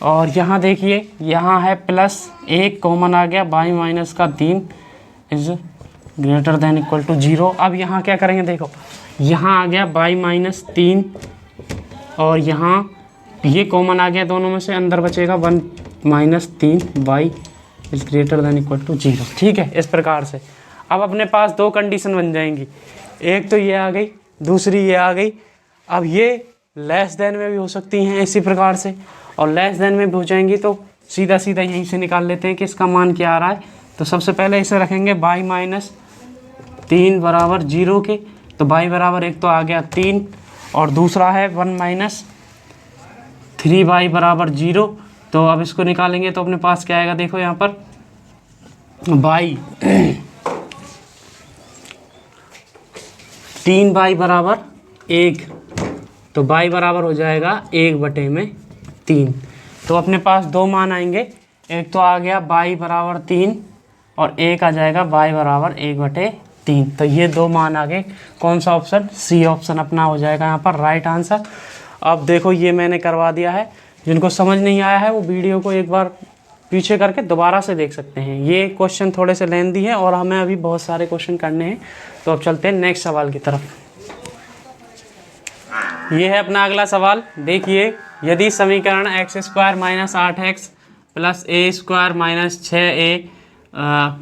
और यहाँ देखिए यहाँ है प्लस 1 कॉमन आ गया, y माइनस का 3 is greater than equal to 0। अब यहाँ क्या करेंगे, देखो यहाँ आ गया y माइनस 3 और यहाँ ये कॉमन आ गया दोनों में से, अंदर बचेगा 1 minus 3y is greater than equal to 0। ठीक है, इस प्रकार से अब अपने पास 2 कंडीशन बन जाएंगी, एक तो ये आ गई, दूसरी ये आ गई। अब ये लेस देन में भी हो सकती हैं इसी प्रकार से, और लेस देन में भी हो जाएंगी तो सीधा सीधा यहीं से निकाल लेते हैं कि इसका मान क्या आ रहा है। तो सबसे पहले इसे रखेंगे y माइनस 3 बराबर 0 के, तो y बराबर एक तो आ गया 3 और दूसरा है 1 माइनस 3y बराबर 0। तो अब इसको निकालेंगे तो अपने पास क्या आएगा, देखो यहाँ पर y 3y बराबर 1, तो y बराबर हो जाएगा 1/3। तो अपने पास 2 मान आएंगे, एक तो आ गया y बराबर 3 और एक आ जाएगा y बराबर 1/3। तो ये 2 मान आ गए, कौन सा ऑप्शन, सी ऑप्शन अपना हो जाएगा यहाँ पर राइट आंसर। अब देखो ये मैंने करवा दिया है, जिनको समझ नहीं आया है वो वीडियो को एक बार पीछे करके दोबारा से देख सकते हैं। ये क्वेश्चन थोड़े से लेंथी हैं और हमें अभी बहुत सारे क्वेश्चन करने हैं। तो अब चलते हैं नेक्स्ट सवाल की तरफ। ये है अपना अगला सवाल। देखिए, यदि समीकरण X square minus 8x plus A square minus 6a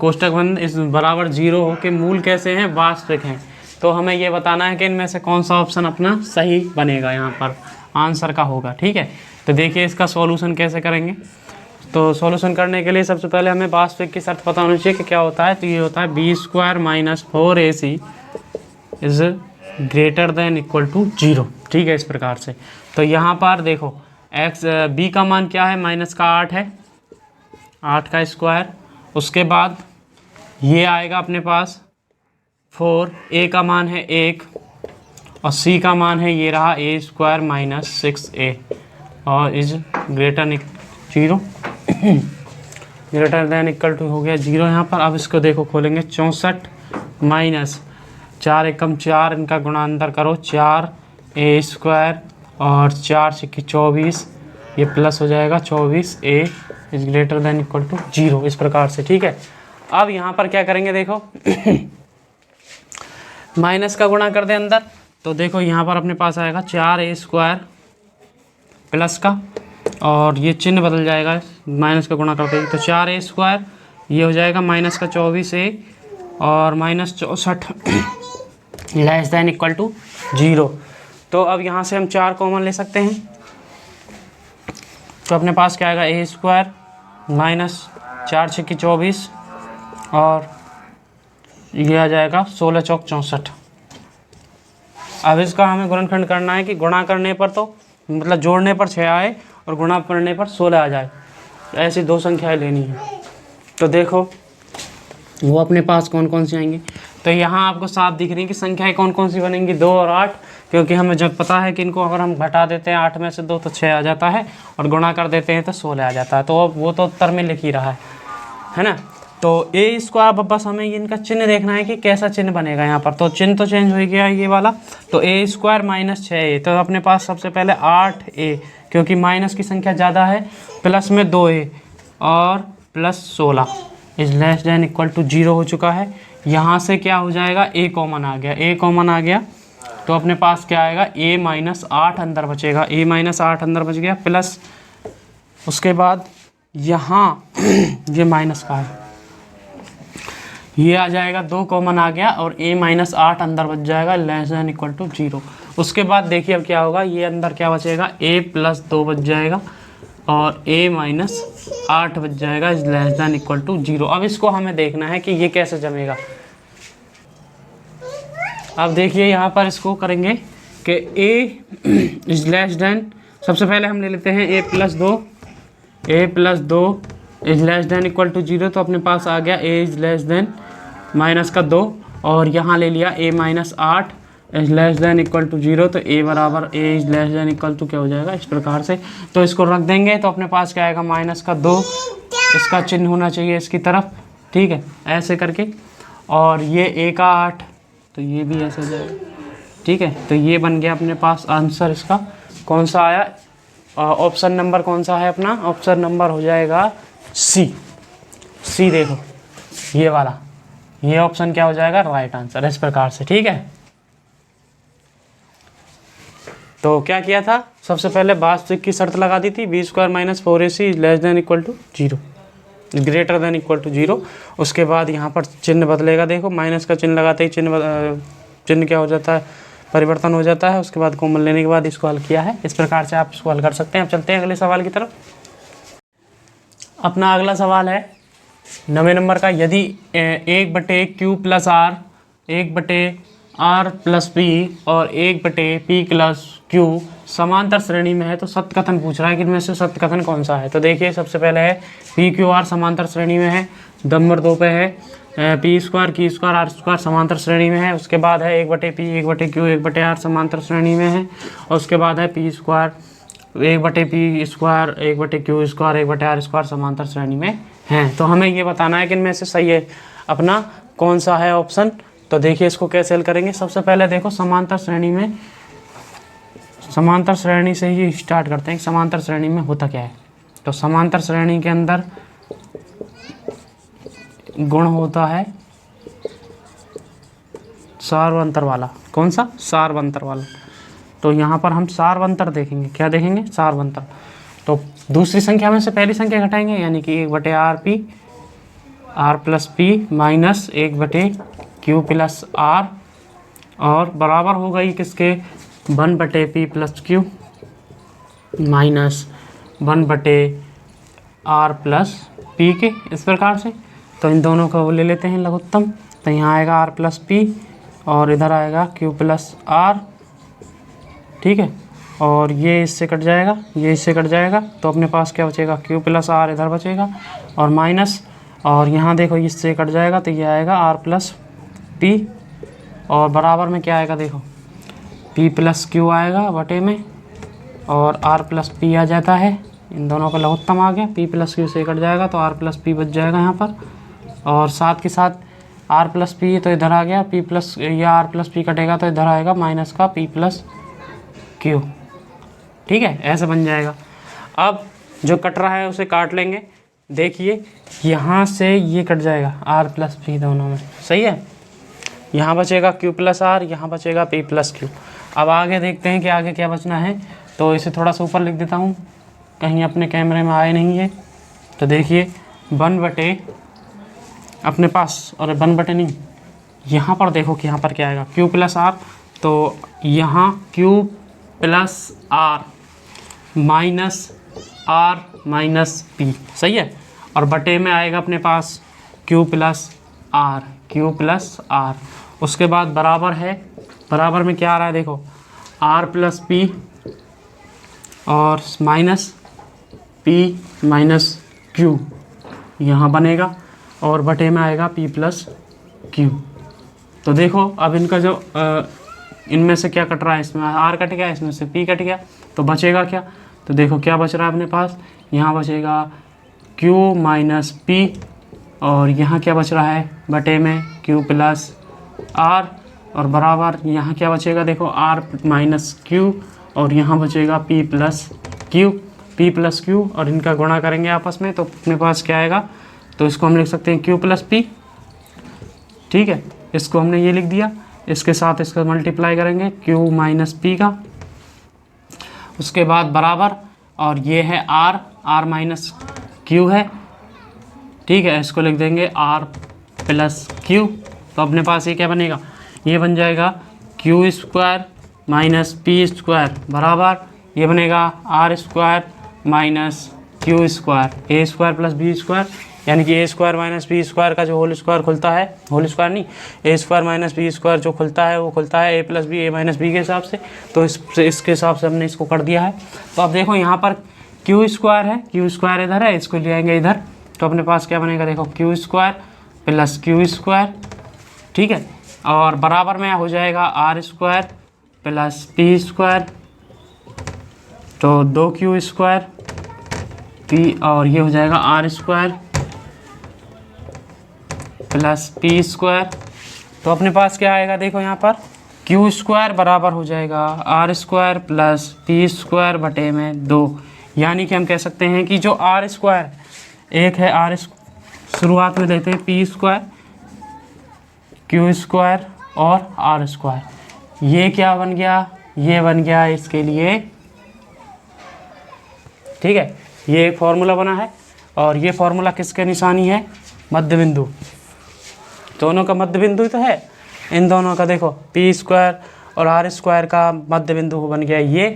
कोष्टक बंद इस बराबर 0 हो के मूल कैसे हैं, वास्तविक हैं, तो हमें ये बताना है कि इनमें से कौन सा ऑप्शन अपना सही बनेगा, यहाँ पर आंसर का होगा। ठीक है, तो देखिए इसका सॉल्यूशन कैसे करेंगे। तो सॉल्यूशन करने के लिए सबसे पहले हमें वास्तविक की शर्त पता होनी चाहिए कि क्या होता है। तो ये होता है b square minus 4ac is greater than equal to 0। ठीक है, इस प्रकार से। तो यहाँ पर देखो बी का मान क्या है, माइनस का 8 है, 8 का स्क्वायर। उसके बाद ये आएगा अपने पास 4, ए का मान है 1 और सी का मान है ये रहा ए स्क्वायर माइनस 6a और is greater 0 greater than equal to हो गया 0 यहाँ पर। अब इसको देखो खोलेंगे, 64 माइनस 4 एकम 4, इनका गुणांतर करो 4a स्क्वायर और 4 सिक्की 24, ये प्लस हो जाएगा 24a is greater than equal to 0, इस प्रकार से। ठीक है, अब यहाँ पर क्या करेंगे, देखो माइनस का गुणा कर दे अंदर, तो देखो यहाँ पर अपने पास आएगा 4a स्क्वायर प्लस का, और ये चिन्ह बदल जाएगा माइनस का गुणा करते ही, तो 4a स्क्वायर ये हो जाएगा माइनस का 24a और minus 64 less than equal to 0। तो अब यहाँ से हम 4 कॉमन ले सकते हैं, तो अपने पास क्या आएगा, ए स्क्वायर माइनस 4 छक्की 24 और ये आ जाएगा 16 चौक 64। अब इसका हमें गुणनखंड करना है कि गुणा करने पर तो मतलब जोड़ने पर 6 आए और गुणा करने पर 16 आ जाए, तो ऐसी दो संख्याएं लेनी है। तो देखो वो अपने पास कौन कौन सी आएंगी, तो यहाँ आपको साफ दिख रही है कि संख्याएं कौन कौन सी बनेंगी, 2 और 8, क्योंकि हमें जब पता है कि इनको अगर हम घटा देते हैं 8 में से 2 तो 6 आ जाता है और गुणा कर देते हैं तो 16 आ जाता है। तो अब वो तो उत्तर में लिख ही रहा है ना। तो ए स्क्वायर, अब बस हमें इनका चिन्ह देखना है कि कैसा चिन्ह बनेगा यहाँ पर। तो चिन्ह तो चेंज हो गया ये वाला, तो ए स्क्वायर माइनस 6a, तो अपने पास सबसे पहले 8a, क्योंकि माइनस की संख्या ज़्यादा है, प्लस में 2a और plus 16 is less than equal to 0 हो चुका है। यहाँ से क्या हो जाएगा, a कॉमन आ गया, a कॉमन आ गया तो अपने पास क्या आएगा, a माइनस 8 अंदर बचेगा, a माइनस 8 अंदर बच गया, प्लस उसके बाद यहाँ ये माइनस का है, ये आ जाएगा 2 कॉमन आ गया और a माइनस 8 अंदर बच जाएगा लेस देन इक्वल टू 0। उसके बाद देखिए अब क्या होगा, ये अंदर क्या बचेगा, a प्लस 2 बच जाएगा और a माइनस 8 बच जाएगा is less than equal to 0। अब इसको हमें देखना है कि ये कैसे जमेगा। अब देखिए यहाँ पर इसको करेंगे कि a इज लेस देन, सबसे पहले हम ले लेते हैं a plus 2 is less than equal to 0, तो अपने पास आ गया a is less than minus का 2 और यहाँ ले लिया a minus 8 is less than equal to 0, तो a बराबर a is less than equal to क्या हो जाएगा, इस प्रकार से। तो इसको रख देंगे तो अपने पास क्या आएगा, माइनस का 2, इसका चिन्ह होना चाहिए इसकी तरफ, ठीक है, ऐसे करके, और ये a का 8 तो ये भी ऐसे हो जाएगा, ठीक है। तो ये बन गया अपने पास आंसर। इसका कौन सा आया, ऑप्शन नंबर कौन सा है अपना, ऑप्शन नंबर हो जाएगा सी। देखो ये वाला, ये ऑप्शन क्या हो जाएगा, राइट आंसर, इस प्रकार से, ठीक है। तो क्या किया था, सबसे पहले वास्तविक की शर्त लगा दी थी, b square minus 4ac less than equal to 0, greater than equal to 0। उसके बाद यहाँ पर चिन्ह बदलेगा, देखो माइनस का चिन्ह लगाते ही चिन्ह क्या हो जाता है, परिवर्तन हो जाता है। उसके बाद कॉमन लेने के बाद इसको हल किया है, इस प्रकार से आप इसको हल कर सकते हैं। अब चलते हैं अगले सवाल की तरफ। अपना अगला सवाल है 9वें नंबर का, यदि 1/q plus are 1/r plus P और 1/p प्लस q समांतर श्रेणी में है तो सत्य कथन पूछ रहा है कि इनमें से सत्य कथन कौन सा है। तो देखिए सबसे पहले है PQR समांतर श्रेणी में है, नंबर 2 पे है P square Q square R square समांतर श्रेणी में है। उसके बाद है 1/P 1/Q 1/R समांतर श्रेणी में है, और उसके बाद है P square 1/P square 1/Q square 1/R square समांतर श्रेणी में हैं। तो हमें ये बताना है कि इनमें से सही है अपना कौन सा है ऑप्शन। तो देखिए इसको कैसे हल करेंगे। सबसे पहले देखो समांतर श्रेणी में, समांतर श्रेणी से ही स्टार्ट करते हैं। समांतर श्रेणी में होता क्या है, तो समांतर श्रेणी के अंदर गुण होता है सार्वंतर वाला। कौन सा, सार्वंतर वाला। तो यहाँ पर हम सार्वंतर देखेंगे। क्या देखेंगे? सार्वंतर। तो दूसरी संख्या में से पहली संख्या घटाएंगे, यानी कि 1/RP R plus P minus 1/Q plus R, और बराबर हो गई किसके? 1/P plus Q minus 1/R plus P के, इस प्रकार से। तो इन दोनों को ले लेते हैं लघुत्तम। तो यहाँ आएगा R प्लस P और इधर आएगा Q प्लस R, ठीक है। और ये इससे कट जाएगा, ये इससे कट जाएगा, तो अपने पास क्या बचेगा? Q प्लस R इधर बचेगा और माइनस, और यहाँ देखो इससे कट जाएगा तो ये आएगा R प्लस P, और बराबर में क्या आएगा? देखो P प्लस Q आएगा बटे में, और R प्लस P आ जाता है। इन दोनों का लघुत्तम आ गया, P प्लस Q से कट जाएगा तो R प्लस P बच जाएगा यहाँ पर, और साथ के साथ R प्लस P तो इधर आ गया, P प्लस या R प्लस P कटेगा तो इधर आएगा माइनस का P प्लस Q, ठीक है। ऐसे बन जाएगा। अब जो कट रहा है उसे काट लेंगे। देखिए यहाँ से ये कट जाएगा R प्लस P दोनों में, सही है। यहाँ बचेगा Q प्लस R, यहाँ बचेगा P प्लस Q। अब आगे देखते हैं कि आगे क्या बचना है। तो इसे थोड़ा सा ऊपर लिख देता हूँ, कहीं अपने कैमरे में आए नहीं है। तो देखिए 1/, अपने पास, और 1/, नहीं, यहाँ पर देखो कि यहाँ पर क्या आएगा? Q plus R। तो यहाँ Q plus R minus R minus P, सही है। और बटे में आएगा अपने पास Q plus R, Q plus R। उसके बाद बराबर है, बराबर में क्या आ रहा है? देखो R प्लस P और माइनस P माइनस Q यहाँ बनेगा, और बटे में आएगा P प्लस Q। तो देखो अब इनका जो इनमें से क्या कट रहा है? इसमें R कट गया, इसमें से P कट गया, तो बचेगा क्या? तो देखो क्या बच रहा है अपने पास, यहाँ बचेगा Q माइनस P, और यहाँ क्या बच रहा है? बटे में Q प्लस R, और बराबर यहाँ क्या बचेगा? देखो R माइनस Q, और यहाँ बचेगा P plus Q, P plus Q, और इनका गुणा करेंगे आपस में तो अपने पास क्या आएगा? तो इसको हम लिख सकते हैं Q प्लस P, ठीक है। इसको हमने ये लिख दिया, इसके साथ इसका मल्टीप्लाई करेंगे Q माइनस P का, उसके बाद बराबर, और ये है R माइनस Q है, ठीक है। इसको लिख देंगे R प्लस Q। तो अपने पास ये क्या बनेगा? ये बन जाएगा Q square minus P square बराबर, ये बनेगा R square minus Q square, A square plus B square, यानी कि A square minus B square का जो होल स्क्वायर खुलता है, होल स्क्वायर नहीं, A square minus B square जो खुलता है वो खुलता है A plus B, A minus B के हिसाब से। तो इसके हिसाब से हमने इसको कर दिया है। तो अब देखो यहाँ पर Q स्क्वायर है, Q स्क्वायर इधर है, इसको ले आएंगे इधर, तो अपने पास क्या बनेगा? देखो Q square plus Q square, ठीक है, और बराबर में हो जाएगा R square plus P square, तो 2Q स्क्वायर P, और ये हो जाएगा R square plus P square. तो अपने पास क्या आएगा? देखो यहाँ पर Q स्क्वायर बराबर हो जाएगा R square plus P square बटे में 2, यानी कि हम कह सकते हैं कि जो R स्क्वायर, एक है R, शुरुआत में देते हैं P स्क्वायर, Q स्क्वायर और R स्क्वायर, ये क्या बन गया? ये बन गया इसके लिए, ठीक है। ये एक फॉर्मूला बना है, और ये फॉर्मूला किसके निशानी है? मध्य बिंदु, दोनों का मध्य बिंदु तो है इन दोनों का। देखो P स्क्वायर और R स्क्वायर का मध्य बिंदु बन गया ये।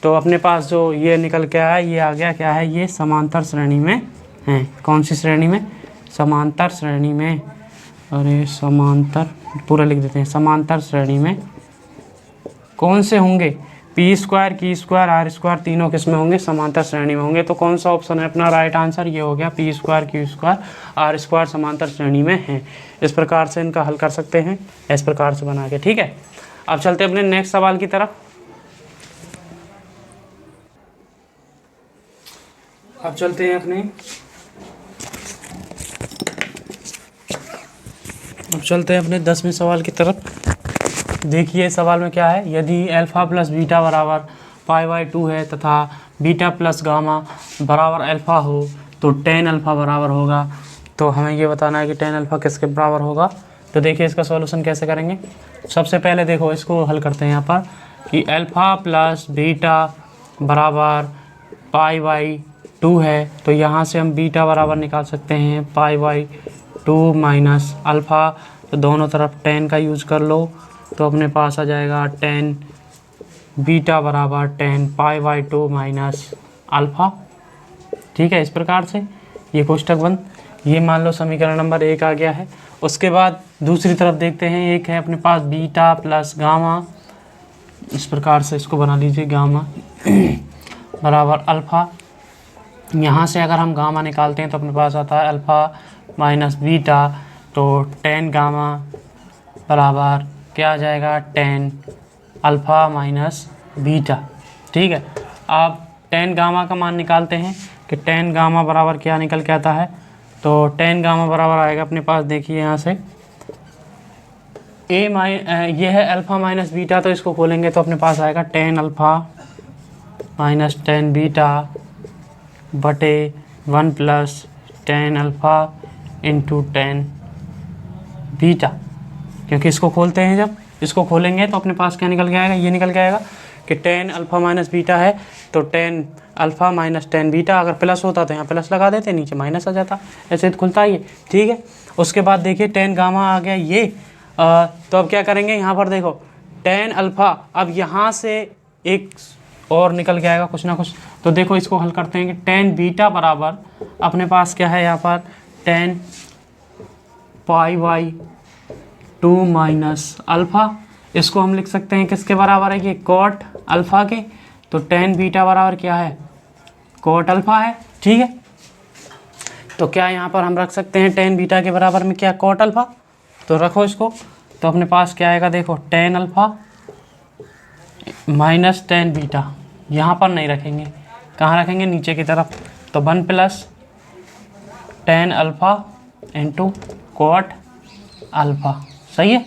तो अपने पास जो ये निकल के आया, ये आ गया क्या है? ये समांतर श्रेणी में है। कौन सी श्रेणी में? समांतर श्रेणी में। अरे समांतर पूरा लिख देते हैं, समांतर श्रेणी में कौन से होंगे? P square, Q square, R square, तीनों किस में होंगे? समांतर श्रेणी में होंगे। तो कौन सा ऑप्शन है अपना राइट आंसर? ये हो गया P square, Q square, R square समांतर श्रेणी में है। इस प्रकार से इनका हल कर सकते हैं, इस प्रकार से बना के, ठीक है। अब चलते हैं अपने नेक्स्ट सवाल की तरफ। अब चलते हैं अपने अब चलते हैं अपने 10वें सवाल की तरफ। देखिए सवाल में क्या है, यदि अल्फ़ा प्लस बीटा बराबर π/2 है तथा बीटा प्लस गामा बराबर अल्फ़ा हो तो tan अल्फ़ा बराबर होगा। तो हमें ये बताना है कि tan अल्फ़ा किसके बराबर होगा। तो देखिए इसका सॉल्यूशन कैसे करेंगे। सबसे पहले देखो इसको हल करते हैं। यहाँ पर कि अल्फ़ा प्लस बीटा बराबर पाई बाई 2 है, तो यहाँ से हम बीटा बराबर निकाल सकते हैं पाई बाई 2 माइनस अल्फ़ा। तो दोनों तरफ 10 का यूज़ कर लो, तो अपने पास आ जाएगा 10 बीटा बराबर 10 पाई बाई 2 माइनस अल्फ़ा। ठीक है, इस प्रकार से ये कोष्टक बंद। ये मान लो समीकरण नंबर 1 आ गया है। उसके बाद दूसरी तरफ देखते हैं, एक है अपने पास बीटा प्लस गामा। इस प्रकार से इसको बना लीजिए, गामा बराबर अल्फ़ा। यहाँ से अगर हम गामा निकालते हैं तो अपने पास आता है अल्फ़ा माइनस बीटा, तो 10 गामा बराबर क्या आ जाएगा 10 अल्फ़ा माइनस बीटा। ठीक है, अब 10 गामा का मान निकालते हैं कि 10 गामा बराबर क्या निकल के आता है। तो 10 गामा बराबर आएगा अपने पास, देखिए यहाँ से ये है अल्फ़ा माइनस बीटा, तो इसको खोलेंगे तो अपने पास आएगा 10 अल्फ़ा माइनस 10 बीटा बटे 1 प्लस 10 अल्फ़ा इंटू 10 बीटा। क्योंकि इसको खोलते हैं, जब इसको खोलेंगे तो अपने पास क्या निकल के आएगा, ये निकल के आएगा कि 10 अल्फ़ा माइनस बीटा है, तो 10 अल्फ़ा माइनस 10 बीटा। अगर प्लस होता तो यहाँ प्लस लगा देते, नीचे माइनस आ जाता, ऐसे तो खुलता ही है। ठीक है, उसके बाद देखिए 10 गामा आ गया ये। तो अब क्या करेंगे, यहाँ पर देखो 10 अल्फ़ा, अब यहाँ से एक और निकल के आएगा कुछ ना कुछ। तो देखो इसको हल करते हैं कि 10 बीटा बराबर अपने पास क्या है, यहाँ पर 10 पाई बाई 2 माइनस अल्फ़ा। इसको हम लिख सकते हैं किसके बराबर है, कि कॉट अल्फ़ा के। तो 10 बीटा बराबर क्या है, कॉट अल्फ़ा है। ठीक है, तो क्या यहाँ पर हम रख सकते हैं 10 बीटा के बराबर में क्या, कॉट अल्फ़ा। तो रखो इसको, तो अपने पास क्या आएगा, देखो 10 अल्फ़ा माइनस 10 बीटा। यहाँ पर नहीं रखेंगे, कहाँ रखेंगे, नीचे की तरफ। तो 1 plus 10 alpha into cot alpha. सही है,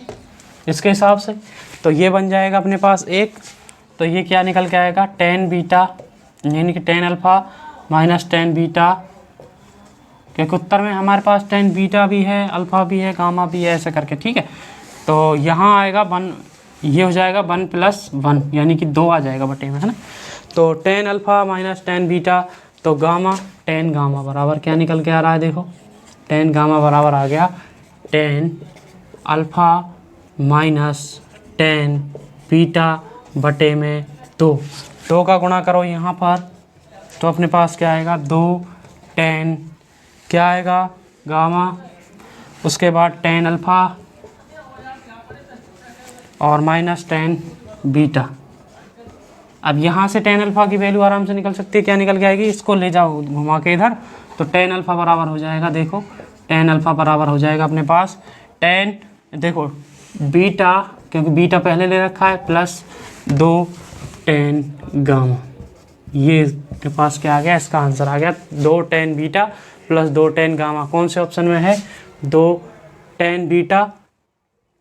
इसके हिसाब से तो ये बन जाएगा अपने पास एक। तो ये क्या निकल के आएगा, 10 बीटा यानी कि 10 अल्फ़ा माइनस 10 बीटा, क्योंकि उत्तर में हमारे पास 10 बीटा भी है, अल्फ़ा भी है, गामा भी है, ऐसे करके। ठीक है, तो यहाँ आएगा 1, ये हो जाएगा 1 प्लस 1 यानी कि 2 आ जाएगा बटे में, है ना। तो 10 अल्फ़ा माइनस 10 बीटा, तो गामा 10 गामा बराबर क्या निकल के आ रहा है, देखो 10 गामा बराबर आ गया 10 अल्फ़ा माइनस 10 बीटा बटे में 2 का गुणा करो यहाँ पर, तो अपने पास क्या आएगा 2 10 क्या आएगा गामा, उसके बाद 10 अल्फ़ा और माइनस 10 बीटा। अब यहाँ से 10 अल्फ़ा की वैल्यू आराम से निकल सकती है, क्या निकल के आएगी, इसको ले जाओ घुमा के इधर, तो 10 अल्फ़ा बराबर हो जाएगा, देखो 10 अल्फ़ा बराबर हो जाएगा अपने पास 10, देखो बीटा, क्योंकि बीटा पहले ले रखा है, प्लस 2 10 गामा। ये के पास क्या आ गया, इसका आंसर आ गया 2 10 बीटा प्लस 2 10 गामा। कौन से ऑप्शन में है, 2 10 बीटा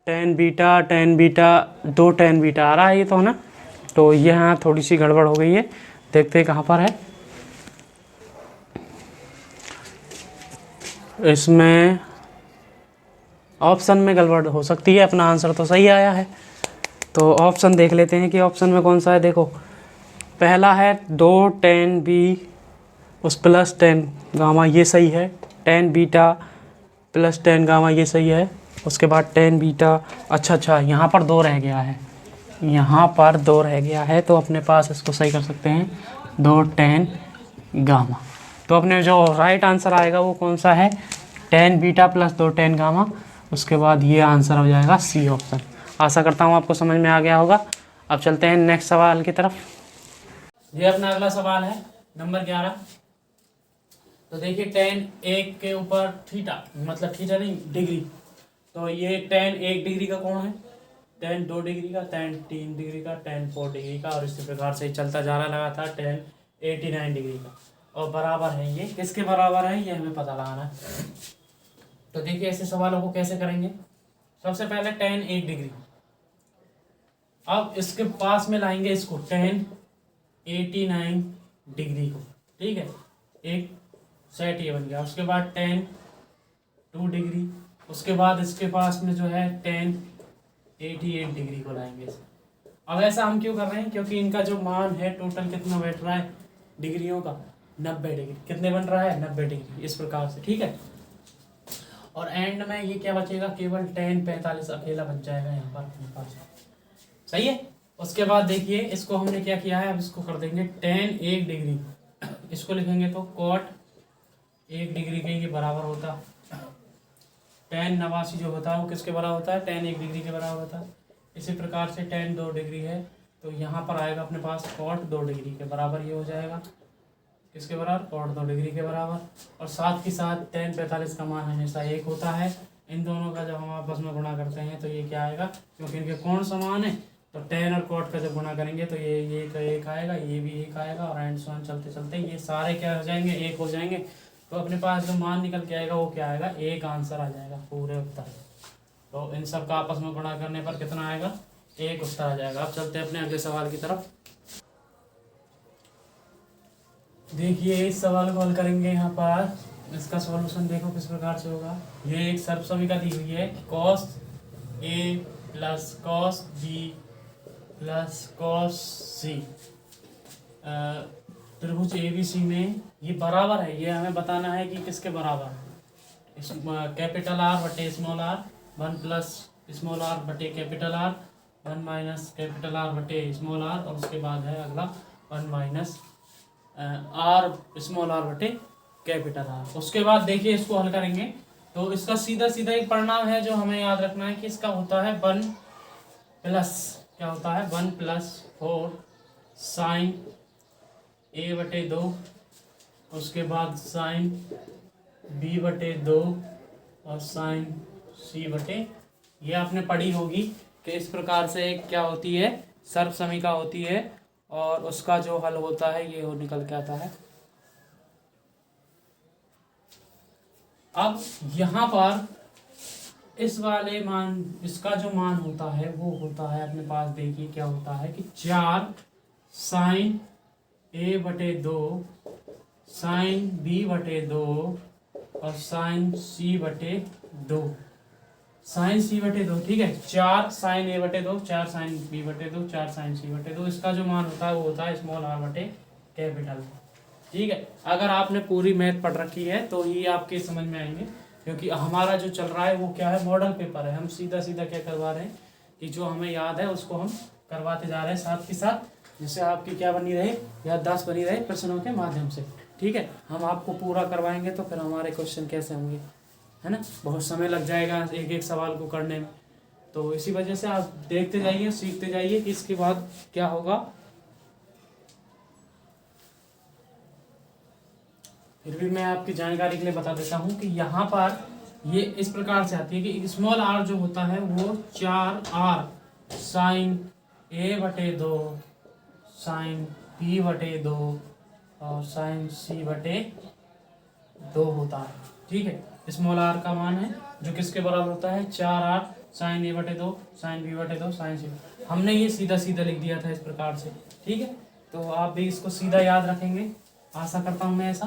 10 बीटा 10 बीटा 2 10 बीटा आ रहा है ये तो, है ना। तो यहाँ थोड़ी सी गड़बड़ हो गई है, देखते हैं कहाँ पर है। इसमें ऑप्शन में गड़बड़ हो सकती है, अपना आंसर तो सही आया है। तो ऑप्शन देख लेते हैं कि ऑप्शन में कौन सा है। देखो पहला है 2 10 बी उस प्लस 10 गामा, ये सही है। 10 बीटा प्लस 10 गामा, ये सही है। उसके बाद 10 बीटा, अच्छा यहाँ पर 2 रह गया है, यहाँ पर 2 रह गया है, तो अपने पास इसको सही कर सकते हैं 2 10 गामा। तो अपने जो राइट आंसर आएगा वो कौन सा है, 10 बीटा प्लस 2 10 गामा। उसके बाद ये आंसर हो जाएगा सी ऑप्शन। आशा करता हूँ आपको समझ में आ गया होगा। अब चलते हैं नेक्स्ट सवाल की तरफ। ये अपना अगला सवाल है नंबर 11। तो देखिए 10 1 के ऊपर थीटा, मतलब थीटा नहीं डिग्री, तो ये 10 1 डिग्री का कोण है, 10 2 डिग्री का, 10 3 डिग्री का, 10 4 डिग्री का, और इसी प्रकार से चलता जा रहा लगातार 10 89 डिग्री का। और बराबर है, ये किसके बराबर है ये हमें पता लगाना है। तो देखिए ऐसे सवालों को कैसे करेंगे। सबसे पहले 10 1 डिग्री, अब इसके पास में लाएंगे इसको 10 89 डिग्री को। ठीक है, एक सेट ये बन गया। उसके बाद 10 2 डिग्री, उसके बाद इसके पास में जो है 10 88 डिग्री को लाएंगे। अब ऐसा हम क्यों कर रहे हैं, क्योंकि इनका जो मान है टोटल कितना बैठ रहा है डिग्रियों का, 90 डिग्री। कितने बन रहा है, 90 डिग्री, इस प्रकार से, ठीक है। और एंड में ये क्या बचेगा, केवल tan 45 अकेला बच जाएगा यहाँ पर अपने पास, सही है। उसके बाद देखिए इसको हमने क्या किया है, अब इसको कर देंगे tan 1 डिग्री, इसको लिखेंगे तो cot 1 डिग्री के ये बराबर होता, tan 89 जो होता है वो किसके बराबर होता है, tan 1 डिग्री के बराबर होता है। इसी प्रकार से tan 2 डिग्री है तो यहाँ पर आएगा अपने पास cot 2 डिग्री के बराबर, ये हो जाएगा किसके बराबर, cot 2 डिग्री के बराबर। और साथ ही साथ tan 45 का मान हमेशा 1 होता है। इन दोनों का जब हम आपस में गुणा करते हैं तो ये क्या आएगा, क्योंकि इनके कोण समान है तो tan और cot का जब गुणा करेंगे तो ये का 1 आएगा, ये भी 1 आएगा, और एंड सो ऑन चलते चलते ये सारे क्या हो जाएंगे, 1 हो जाएंगे। तो अपने पास जो मान निकल के आएगा वो क्या आएगा, 1 आंसर आ जाएगा पूरे उत्तर। तो इन सब का आपस में गुणा करने पर कितना आएगा, 1 उत्तर आ जाएगा। अब चलते हैं अपने अगले सवाल की तरफ। देखिए इस सवाल को हल करेंगे यहाँ पर, इसका सॉल्यूशन देखो किस प्रकार से होगा। ये एक सर्वसमीका दी हुई है, cos A plus cos B plus cos C। त्रिभुज ABC में ये बराबर है, ये हमें बताना है कि किसके बराबर है। कैपिटल R बटे small r, 1 plus small r बटे capital R, 1 minus capital R बटे स्मॉल r, और उसके बाद है अगला 1 माइनस r स्मॉल r बटे कैपिटल R। उसके बाद देखिए इसको हल करेंगे तो इसका सीधा सीधा एक परिणाम है जो हमें याद रखना है कि इसका होता है 1 प्लस, क्या होता है, 1 प्लस 4 साइन A बटे 2, उसके बाद साइन B बटे 2 और साइन C बटे, ये आपने पढ़ी होगी कि इस प्रकार से एक क्या होती है, सर्वसमीका होती है, और उसका जो हल होता है ये हो निकल के आता है। अब यहाँ पर इस वाले मान, इसका जो मान होता है वो होता है अपने पास, देखिए क्या होता है कि 4 साइन A बटे 2 साइन B बटे 2 और साइन C बटे 2, साइन C बटे 2, ठीक है। 4 साइन A बटे 2, 4 साइन B बटे 2, 4 साइन C बटे 2, इसका जो मान होता है वो होता है स्मॉल r बटे कैपिटल, ठीक है। अगर आपने पूरी मैथ पढ़ रखी है तो ही आपके समझ में आएंगे, क्योंकि हमारा जो चल रहा है वो क्या है, मॉडल पेपर है। हम सीधा सीधा क्या करवा रहे हैं कि जो हमें याद है उसको हम करवाते जा रहे हैं, साथ के साथ जिससे आपकी क्या बनी रहे, याददाश्त बनी रहे प्रश्नों के माध्यम से, ठीक है। हम आपको पूरा करवाएंगे तो फिर हमारे क्वेश्चन कैसे होंगे, है ना, बहुत समय लग जाएगा एक एक सवाल को करने में। तो इसी वजह से आप देखते जाइए, सीखते जाइए कि इसके बाद क्या होगा। फिर भी मैं आपकी जानकारी के लिए बता देता हूँ कि यहाँ पर ये इस प्रकार से आती है कि स्मॉल r जो होता है वो 4r साइन A बटे 2 साइन B बटे 2 और साइन C बटे 2 होता है, ठीक है। स्मॉल r का मान है जो किसके बराबर होता है, 4r साइन A बटे 2 साइन B बटे 2 साइन C। हमने ये सीधा सीधा लिख दिया था इस प्रकार से, ठीक है। तो आप भी इसको सीधा याद रखेंगे, आशा करता हूँ मैं ऐसा।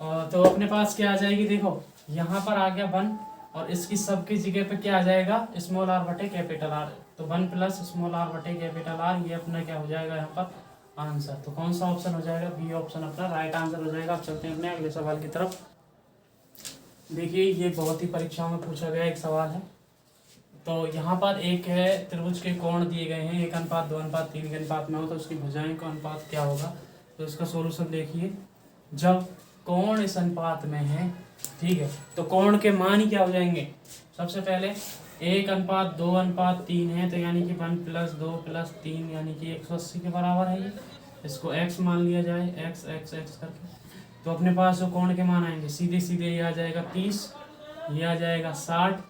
तो अपने पास क्या आ जाएगी, देखो यहाँ पर आ गया 1 और इसकी सबकी जगह पे क्या आ जाएगा, स्मॉल r बटे कैपिटल R। तो 1 प्लस स्मॉल r बटे कैपिटल R, ये अपना क्या हो जाएगा यहाँ पर आंसर। तो कौन सा ऑप्शन हो जाएगा, बी ऑप्शन अपना राइट आंसर हो जाएगा। अब चलते हैं अपने अगले सवाल की तरफ। देखिए ये बहुत ही परीक्षाओं में पूछा गया एक सवाल है। तो यहाँ पर एक है, त्रिभुज के कोण दिए गए हैं 1:2:3 के अनुपात में हो तो उसकी भुजाएं का अनुपात क्या होगा। तो इसका सोल्यूशन देखिए, जब कोण इस अनुपात में है, ठीक है, तो कोण के मान ही क्या हो जाएंगे, सबसे पहले 1:2:3 है तो यानी कि 1 + 2 + 3 यानी कि 180 के बराबर है। ये इसको x मान लिया जाए, x x x करके, तो अपने पास जो कोण के मान आएंगे सीधे सीधे ये आ जाएगा 30, ये आ जाएगा 60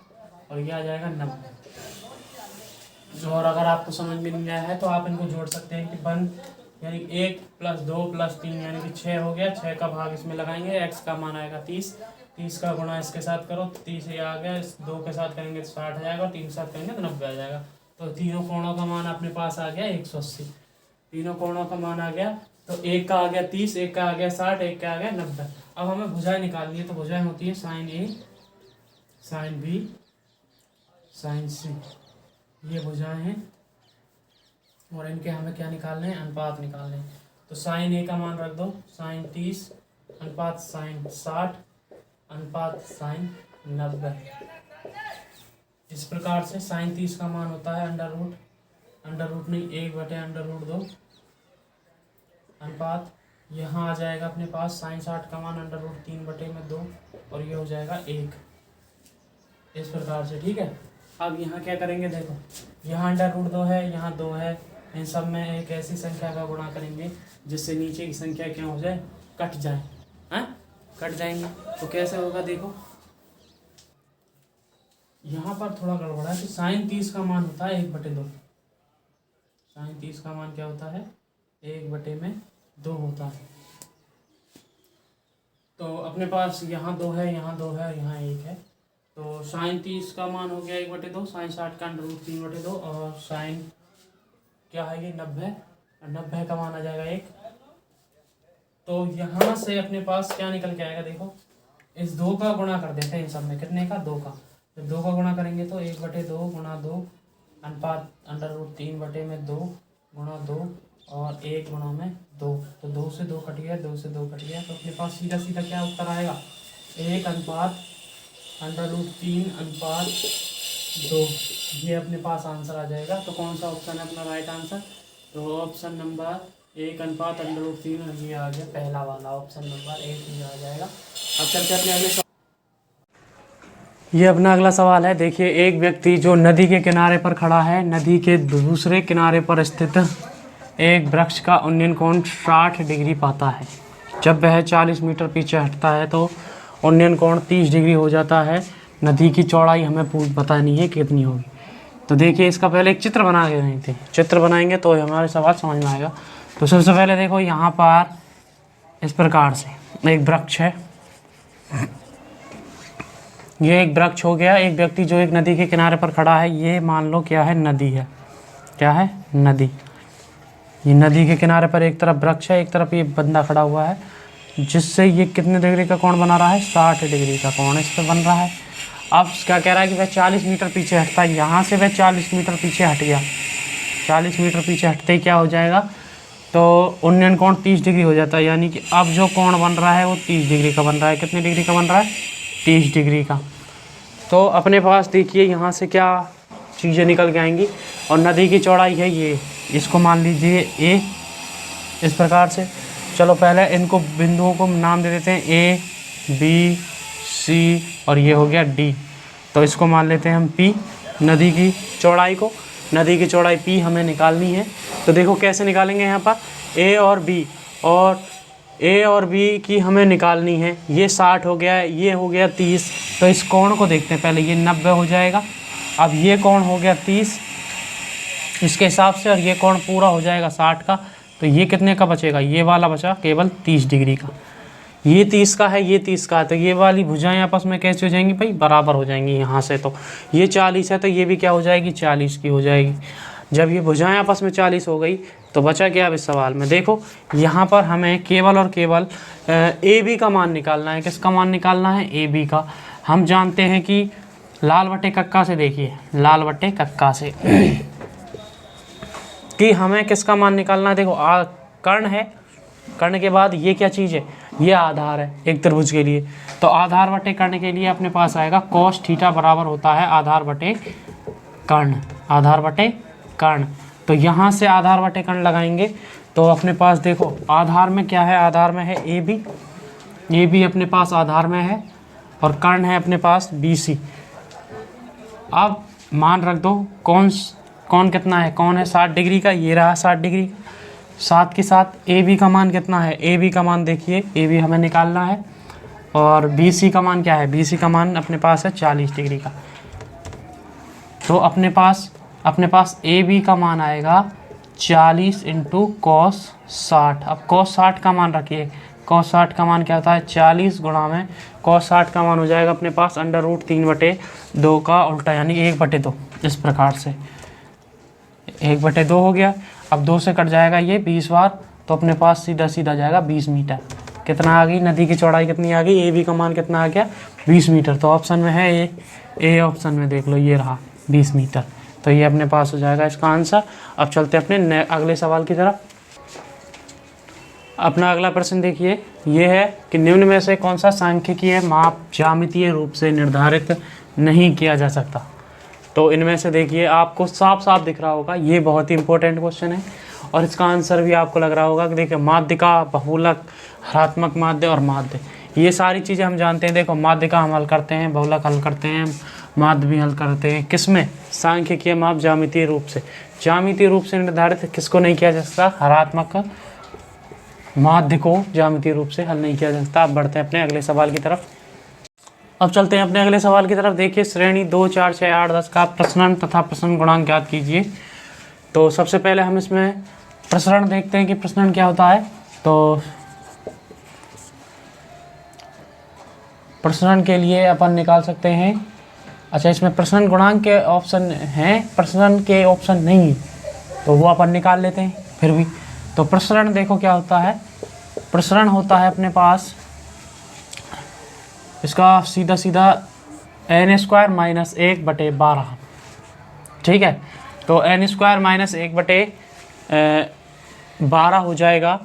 और ये आ जाएगा 90। और अगर आपको समझ में नहीं आया है तो आप इनको जोड़ सकते हैं कि 1 यानी 1 + 2 + 3 यानी कि 6 हो गया। 6 का भाग इसमें लगाएंगे, x का मान आएगा 30, 30 का गुणा इसके साथ करो, 30 ये आ गया, इस 2 के साथ करेंगे तो 60 आ जाएगा, और 3 के साथ करेंगे तो 90 आ जाएगा। तो तीनों कोणों का मान अपने पास आ गया 180, तीनों कोणों का मान आ गया। तो एक का आ गया 30, एक का आ गया 60, एक का आ गया 90। अब हमें भुजाएं निकालनी है, तो भुजाएं होती है sine A sine B sine C, ये भुजाएं हैं और इनके हमें क्या निकालने हैं, अनुपात निकालने हैं। तो साइन ए का मान रख दो, साइन 30 अनुपात साइन 60 अनुपात साइन 90। इस प्रकार से साइन 30 का मान होता है अंडर रूट नहीं 1/√2 अनुपात यहाँ आ जाएगा अपने पास साइन 60 का मान √3/2 और ये हो जाएगा 1। इस प्रकार से, ठीक है। अब यहाँ क्या करेंगे, देखो यहाँ √2 है, यहाँ 2 है, इन सब में एक ऐसी संख्या का गुणा करेंगे जिससे नीचे की संख्या क्या हो जाए, कट जाए, हाँ कट जाएंगे। तो कैसे होगा, देखो यहाँ पर थोड़ा गड़बड़ा है। तो साइन 30 का मान होता है 1/2। साइन 30 का मान क्या होता है, 1/2 होता है। तो अपने पास यहाँ 2 है, यहाँ 2 है, यहाँ 1 है। तो साइन 30 का मान हो गया 1/2, साइन 60 का √3/2 और साइन क्या है ये 90 का मान आ जाएगा 1। तो यहाँ से अपने पास क्या निकल के आएगा, देखो इस 2 का गुणा कर देते हैं इन सब में, कितने का, 2 का। जब 2 का गुणा करेंगे तो 1/2 गुणा 2 अनुपात √3/2 गुणा 2 और 1 गुणा में 2। तो 2 से 2 कट गया, 2 से 2 कट गया। तो अपने पास सीधा सीधा क्या उत्तर आएगा, 1 अनुपात √3/2। ये अपने पास आंसर आ जाएगा। तो कौन सा ऑप्शन है अपना राइट आंसर, तो ऑप्शन नंबर 1 अनुपात √3 और ये आ गया पहला वाला, ऑप्शन नंबर 1 ही आ जाएगा। अब चलते अपने अगले ये अपना अगला सवाल है। देखिए एक व्यक्ति जो नदी के किनारे पर खड़ा है, नदी के दूसरे किनारे पर स्थित एक वृक्ष का उन्नयन कोण 60 डिग्री पाता है। जब वह 40 मीटर पीछे हटता है तो उन्नयन कोण 30 डिग्री हो जाता है। नदी की चौड़ाई हमें बतानी है कितनी होगी। तो देखिए इसका पहले एक चित्र बना के नहीं थे, चित्र बनाएंगे तो हमारे सवाल समझ में आएगा। तो सबसे पहले देखो यहाँ पर इस प्रकार से एक वृक्ष है, ये एक वृक्ष हो गया। एक व्यक्ति जो एक नदी के किनारे पर खड़ा है, ये मान लो क्या है, नदी है, क्या है, नदी। ये नदी के किनारे पर एक तरफ वृक्ष है, एक तरफ ये बंदा खड़ा हुआ है, जिससे ये कितने डिग्री का कोण बना रहा है, 60 डिग्री का कोण इस पर बन रहा है। अब क्या कह रहा है कि वह 40 मीटर पीछे हटता है। यहाँ से वह 40 मीटर पीछे हट गया, 40 मीटर पीछे हटते ही क्या हो जाएगा, तो उन्नयन कोण 30 डिग्री हो जाता है। यानी कि अब जो कोण बन रहा है वो 30 डिग्री का बन रहा है। कितने डिग्री का बन रहा है, 30 डिग्री का। तो अपने पास देखिए यहाँ से क्या चीज़ें निकल के आएंगी। और नदी की चौड़ाई है ये, इसको मान लीजिए ए, इस प्रकार से। चलो पहले इनको बिंदुओं को नाम दे देते हैं, ए बी सी और ये हो गया डी। तो इसको मान लेते हैं हम पी, नदी की चौड़ाई को। नदी की चौड़ाई पी हमें निकालनी है। तो देखो कैसे निकालेंगे, यहाँ पर ए और बी की हमें निकालनी है। ये 60 हो गया, ये हो गया 30। तो इस कोण को देखते हैं पहले, ये 90 हो जाएगा। अब ये कोण हो गया 30 इसके हिसाब से, और ये कोण पूरा हो जाएगा 60 का। तो ये कितने का बचेगा, ये वाला बचा केवल 30 डिग्री का। ये 30 का है, ये 30 का है। तो ये वाली भुजाएं आपस में कैसे हो जाएंगी भाई, बराबर हो जाएंगी। यहाँ से तो ये 40 है तो ये भी क्या हो जाएगी, 40 की हो जाएगी। जब ये भुजाएं आपस में 40 हो गई तो बचा क्या अब इस सवाल में, देखो यहाँ पर हमें केवल और केवल ए बी का मान निकालना है। किसका मान निकालना है, ए बी का। हम जानते हैं कि लाल बटे कक्का से, देखिए लाल बटे कक्का से कि हमें किसका मान निकालना है। देखो कर्ण है, कर्ण के बाद ये क्या चीज़ है, ये आधार है एक त्रिभुज के लिए। तो आधार बटे कर्ण के लिए अपने पास आएगा cos थीटा बराबर होता है आधार बटे कर्ण, आधार बटे कर्ण। तो यहाँ से आधार बटे कर्ण लगाएंगे तो अपने पास देखो आधार में क्या है, आधार में है ए बी अपने पास आधार में है, और कर्ण है अपने पास BC। अब मान रख दो कौन कितना है, कौन है 60 डिग्री का, ये रहा 60 डिग्री। साथ के साथ ए बी का मान कितना है, ए बी का मान देखिए, ए बी हमें निकालना है। और BC का मान क्या है, BC का मान अपने पास है 40 डिग्री का। तो अपने पास ए बी का मान आएगा 40 इंटू cos 60। अब cos 60 का मान रखिए, cos 60 का मान क्या होता है, 40 गुणा में cos 60 का मान हो जाएगा अपने पास √3/2 का उल्टा, यानी 1/2। इस प्रकार से 1/2 हो गया। अब 2 से कट जाएगा ये 20 बार, तो अपने पास सीधा सीधा जाएगा 20 मीटर। कितना आ गई, नदी की चौड़ाई कितनी आ गई, ए बी का मान कितना आ गया, 20 मीटर। तो ऑप्शन में है ए ऑप्शन में देख लो, ये रहा 20 मीटर। तो ये अपने पास हो जाएगा इसका आंसर। अब चलते हैं अपने अगले सवाल की तरफ। अपना अगला प्रश्न देखिए, ये है कि निम्न में से कौन सा सांख्यिकीय माप ज्यामितीय रूप से निर्धारित नहीं किया जा सकता। तो इनमें से देखिए आपको साफ साफ दिख रहा होगा, ये बहुत ही इंपॉर्टेंट क्वेश्चन है और इसका आंसर भी आपको लग रहा होगा कि देखिए माध्यिका, बहुलक, हरात्मक माध्य और माध्य, ये सारी चीज़ें हम जानते हैं। देखो माध्यिका हम हल करते हैं, बहुलक हल करते हैं, माध्य भी हल करते हैं, किसमें? सांख्यिकीय माप ज्यामितीय रूप से। ज्यामितीय रूप से निर्धारित किसको नहीं किया जा सकता? हरात्मक माध्य को ज्यामितीय रूप से हल नहीं किया जा सकता। अब बढ़ते हैं अपने अगले सवाल की तरफ। अब चलते हैं अपने अगले सवाल की तरफ। देखिए श्रेणी 2, 4, 6, 8, 10 का प्रसरण तथा प्रसरण गुणांक ज्ञात कीजिए। तो सबसे पहले हम इसमें प्रसरण देखते हैं कि प्रसरण क्या होता है। तो प्रसरण के लिए अपन निकाल सकते हैं, अच्छा इसमें प्रसरण गुणांक के ऑप्शन हैं, प्रसरण के ऑप्शन नहीं है तो वो अपन निकाल लेते हैं फिर भी। तो प्रसरण देखो क्या होता है, प्रसरण होता है अपने पास इसका सीधा सीधा n² माइनस 1/12, ठीक है। तो n² माइनस 1/12 हो जाएगा।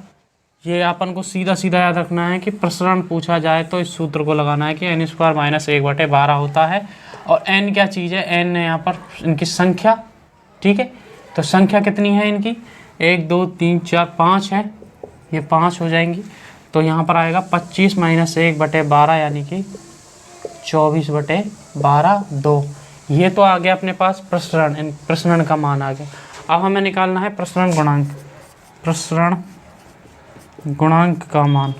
ये अपन को सीधा सीधा याद रखना है कि प्रसरण पूछा जाए तो इस सूत्र को लगाना है कि n² माइनस 1/12 होता है। और n क्या चीज़ है? n यहाँ पर इनकी संख्या, ठीक है। तो संख्या कितनी है इनकी? 1 2 3 4 5 है, ये 5 हो जाएंगी। तो यहाँ पर आएगा 25 माइनस 1/12 यानी कि 24/12 2। ये तो आ गया अपने पास प्रसरण, प्रसरण का मान आ गया। अब हमें निकालना है प्रसरण गुणांक, प्रसरण गुणांक का मान।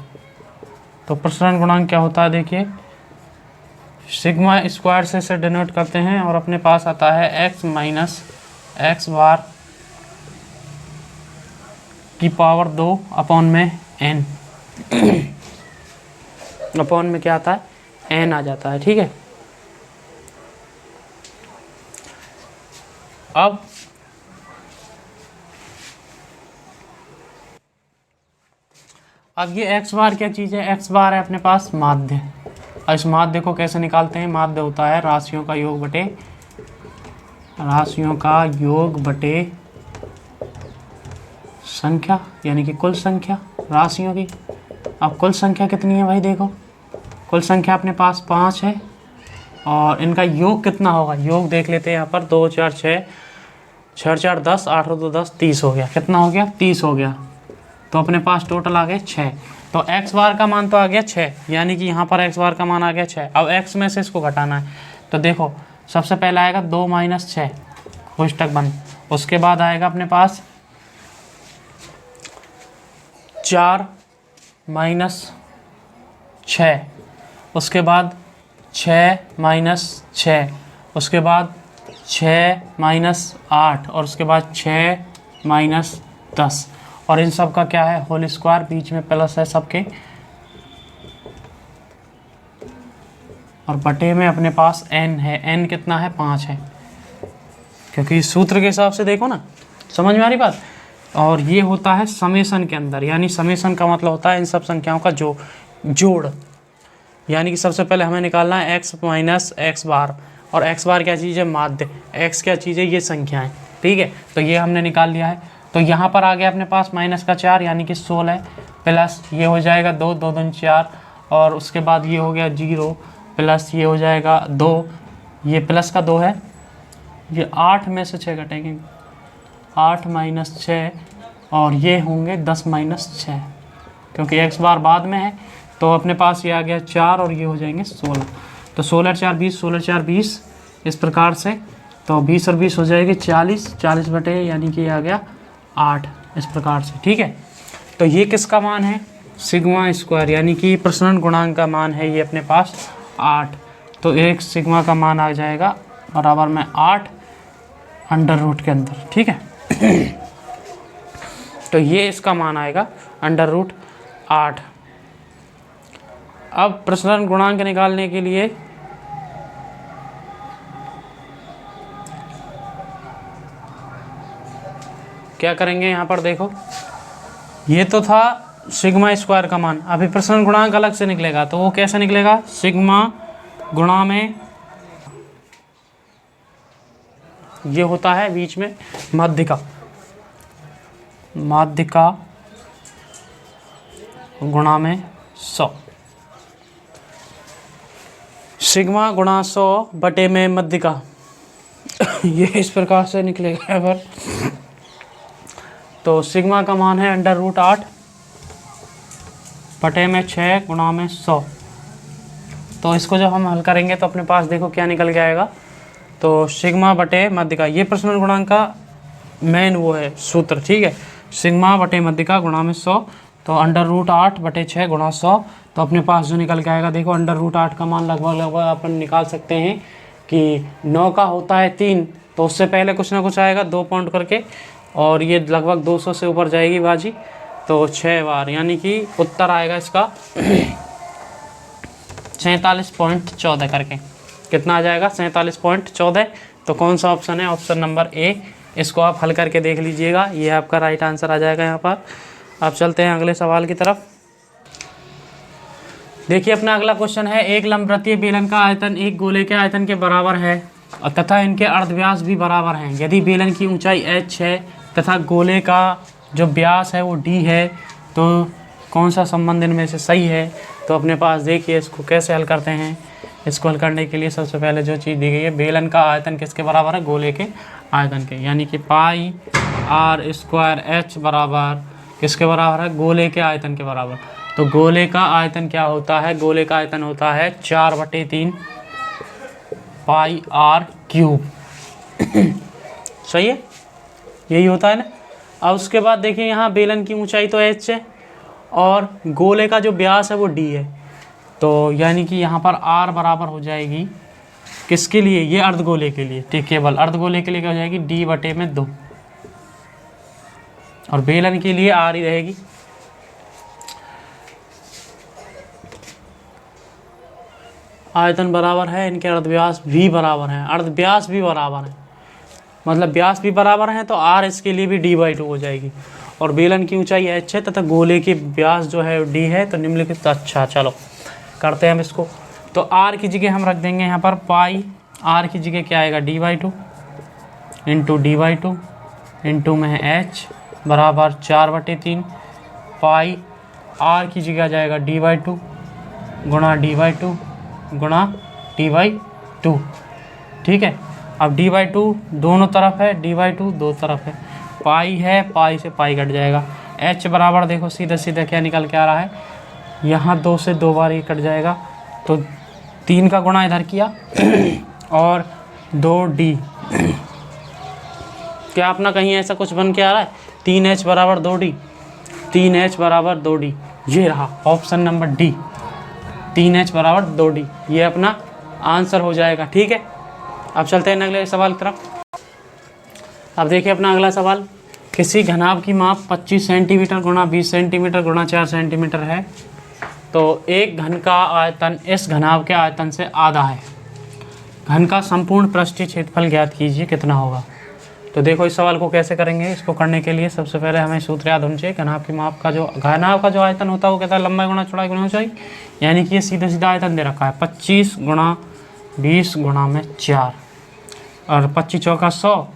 तो प्रसरण गुणांक क्या होता है? देखिए सिग्मा स्क्वायर से इसे डिनोट करते हैं और अपने पास आता है x माइनस एक्स बार की पावर 2 अपॉन में n। अपॉन में क्या आता है? n आ जाता है, ठीक है। अब ये x बार क्या चीज़ है? x बार है अपने पास माध्य। और इस माध्य को कैसे निकालते हैं? माध्य होता है राशियों का योग बटे, राशियों का योग बटे संख्या, यानी कि कुल संख्या राशियों की। अब कुल संख्या कितनी है भाई? देखो कुल संख्या अपने पास 5 है और इनका योग कितना होगा? योग देख लेते हैं यहाँ पर, 2 4 6, 6 4 10, 8 2 10, 30 हो गया। कितना हो गया? 30 हो गया। तो अपने पास टोटल आ गए 6। तो x बार का मान तो आ गया 6, यानी कि यहाँ पर x बार का मान आ गया 6। अब x में से इसको घटाना है। तो देखो सबसे पहले आएगा 2 माइनस 6 कोष्टक बंद, उसके बाद आएगा अपने पास 4 माइनस 6, उसके बाद 6 माइनस 6, उसके बाद 6 माइनस 8 और उसके बाद 6 माइनस 10। और इन सब का क्या है? होल स्क्वायर, बीच में प्लस है सबके, और बटे में अपने पास n है। n कितना है? 5 है, क्योंकि सूत्र के हिसाब से देखो ना, समझ में आ रही बात। और ये होता है समेशन के अंदर, यानी समेशन का मतलब होता है इन सब संख्याओं का जोड़। यानी कि सबसे पहले हमें निकालना है x माइनस एक्स बार, और x बार क्या चीज़ है? माध्य। x क्या चीज़ है? ये संख्याएं, ठीक है। तो ये हमने निकाल लिया है। तो यहाँ पर आ गया अपने पास माइनस का 4 यानी कि 16, प्लस ये हो जाएगा 2 2 2 4, और उसके बाद ये हो गया 0, प्लस ये हो जाएगा 2, ये प्लस का 2 है, ये 8 में से 6 घटेंगे, 8 माइनस 6, और ये होंगे 10 माइनस 6, क्योंकि x बार बाद में है। तो अपने पास ये आ गया 4 और ये हो जाएंगे 16। तो 16 4 20, 16 4 20, इस प्रकार से। तो 20 और 20 हो जाएगी 40, 40 बटे यानी कि आ गया 8, इस प्रकार से, ठीक है। तो ये किसका मान है? सिग्मा स्क्वायर, यानी कि प्रसरण गुणांक का मान है ये अपने पास 8। तो एक सिग्मा का मान आ जाएगा बराबर में 8 अंडर रूट के अंदर, ठीक है। तो ये इसका मान आएगा अंडर रूट 8। अब प्रसरण गुणांक निकालने के लिए क्या करेंगे? यहाँ पर देखो ये तो था सिग्मा स्क्वायर का मान, अभी प्रसरण गुणांक अलग से निकलेगा। तो वो कैसे निकलेगा? सिग्मा गुणा में ये होता है बीच में माध्यिका, माध्यिका गुणा में 100, सिग्मा गुणा 100 बटे में माध्यिका। ये इस प्रकार से निकलेगा पर, तो सिग्मा का मान है √8 बटे में 6 गुणा में 100। तो इसको जब हम हल करेंगे तो अपने पास देखो क्या निकल के आएगा, तो सिग्मा बटे माध्यिका, ये प्रश्न गुणांक का मेन वो है सूत्र, ठीक है। सिग्मा बटे माध्यिका गुणा में 100, तो √8 बटे 6 गुणा 100, तो अपने पास जो निकल के आएगा देखो √8 का मान लगभग अपन निकाल सकते हैं कि 9 का होता है 3, तो उससे पहले कुछ ना कुछ आएगा 2 पॉइंट करके, और ये लगभग 200 से ऊपर जाएगी बाजी, तो 6 बार, यानी कि उत्तर आएगा इसका 47.14 करके। कितना आ जाएगा 47.14। तो कौन सा ऑप्शन है, ऑप्शन नंबर ए। इसको आप हल करके देख लीजिएगा, ये आपका राइट आंसर आ जाएगा यहाँ पर। अब चलते हैं अगले सवाल की तरफ। देखिए अपना अगला क्वेश्चन है, एक लंबवृत्तीय बेलन का आयतन एक गोले के आयतन के बराबर है तथा इनके अर्धव्यास भी बराबर हैं। यदि बेलन की ऊंचाई h है तथा गोले का जो व्यास है वो d है, तो कौन सा संबंध इनमें से सही है। तो अपने पास देखिए इसको कैसे हल करते हैं। इसको हल करने के लिए सबसे पहले जो चीज़ दी गई है, बेलन का आयतन किसके बराबर है, गोले के आयतन के, यानी कि πr² बराबर किसके बराबर है, गोले के आयतन के बराबर। तो गोले का आयतन क्या होता है, गोले का आयतन होता है 4/3 πr³। सही है, यही होता है ना। अब उसके बाद देखिए यहाँ बेलन की ऊंचाई तो h है और गोले का जो व्यास है वो d है, तो यानी कि यहाँ पर r बराबर हो जाएगी किसके लिए, ये अर्धगोले के लिए, ठीक, केवल अर्धगोले के लिए क्या हो जाएगी d/2, और बेलन के लिए r ही रहेगी। आयतन बराबर है, इनके अर्धव्यास भी बराबर हैं, अर्धव्यास भी बराबर है, मतलब व्यास भी बराबर है, तो r इसके लिए भी d/2 हो जाएगी। और बेलन की ऊंचाई h है तथा गोले के व्यास जो है d है, तो निम्नलिखित। अच्छा चलो करते हैं हम इसको। तो r की जगह हम रख देंगे यहाँ पर पाई, r की जगह क्या आएगा d/2 इंटू d/2 इंटू में है h बराबर 4/3 पाई, r की जगह जाएगा d/2 गुणा d/2 गुणा d/2, ठीक है। अब d/2 दोनों तरफ है, d/2 दो तरफ है, पाई है, पाई से पाई कट जाएगा, h बराबर देखो सीधा सीधा क्या निकल के आ रहा है, यहाँ 2 से 2 बार ये कट जाएगा, तो 3 का गुणा इधर किया और 2d। क्या अपना कहीं ऐसा कुछ बन के आ रहा है, 3h बराबर 2d, 3h बराबर 2d, ये रहा ऑप्शन नंबर डी, 3h बराबर 2d, ये अपना आंसर हो जाएगा, ठीक है। अब चलते हैं अगले सवाल की तरफ। अब देखिए अपना अगला सवाल, किसी घनाभ की माप 25 सेंटीमीटर गुणा 20 सेंटीमीटर गुणा 4 सेंटीमीटर है, तो एक घन का आयतन इस घनाभ के आयतन से आधा है। घन का संपूर्ण पृष्ठीय क्षेत्रफल ज्ञात कीजिए, कितना होगा। तो देखो इस सवाल को कैसे करेंगे। इसको करने के लिए सबसे पहले हमें सूत्र याद होना चाहिए। घनाभ की माप का जो आयतन होता है वो कहता है लंबाई गुणा चौड़ाई गुणा ऊंचाई, यानी कि ये सीधा सीधा आयतन दे रखा है 25 गुणा 20 गुणा में 4, और 25 चौका 100,